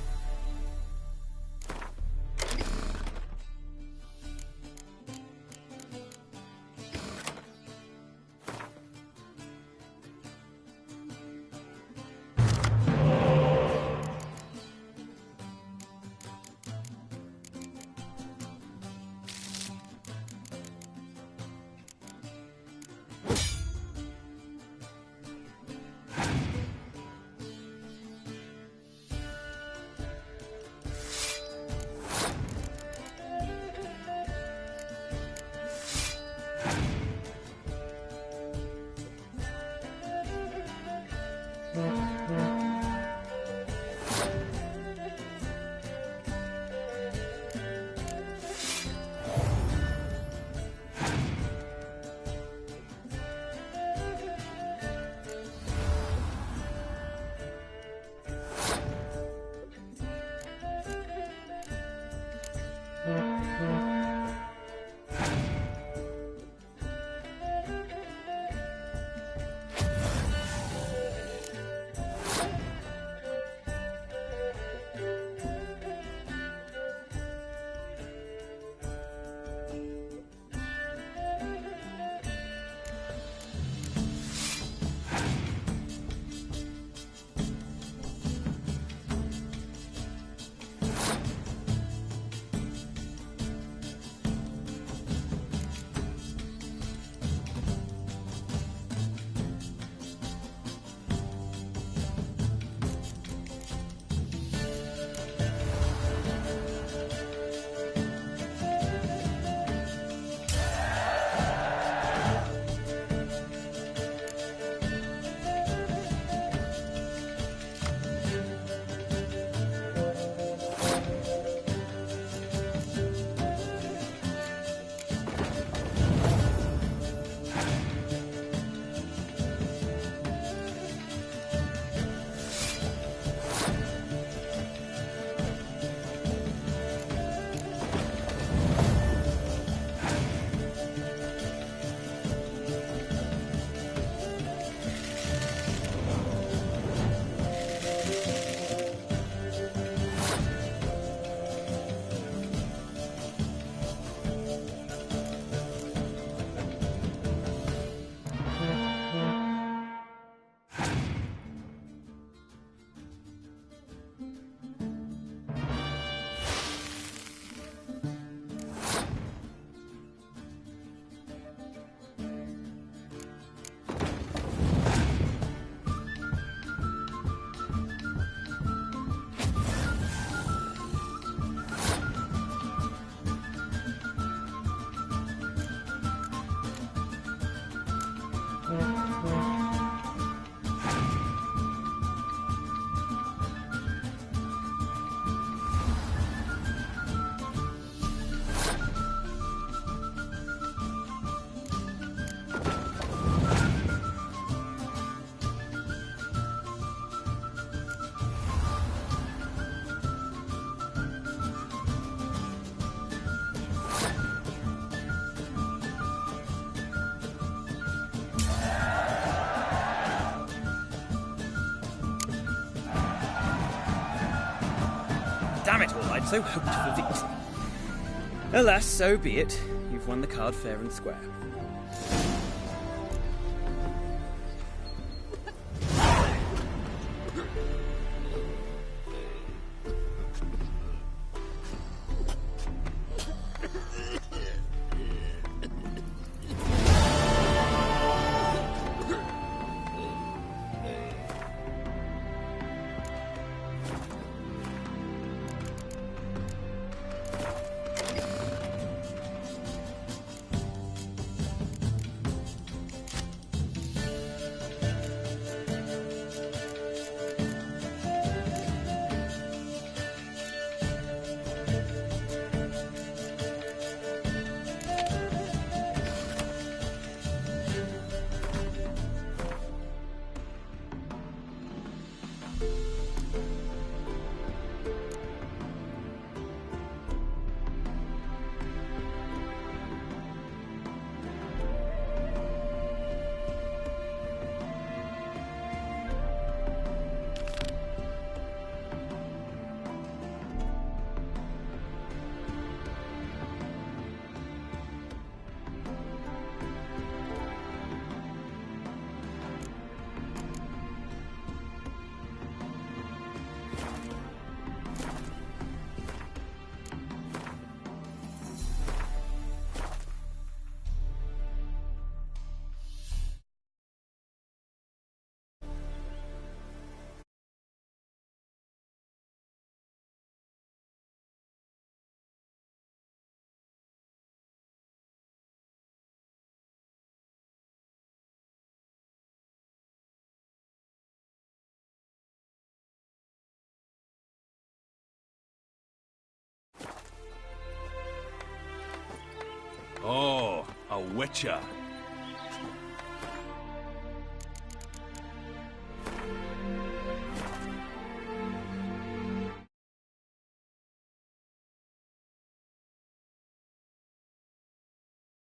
it all, I'd so hoped for victory. Alas, so be it. You've won the card fair and square. Oh, a witcher.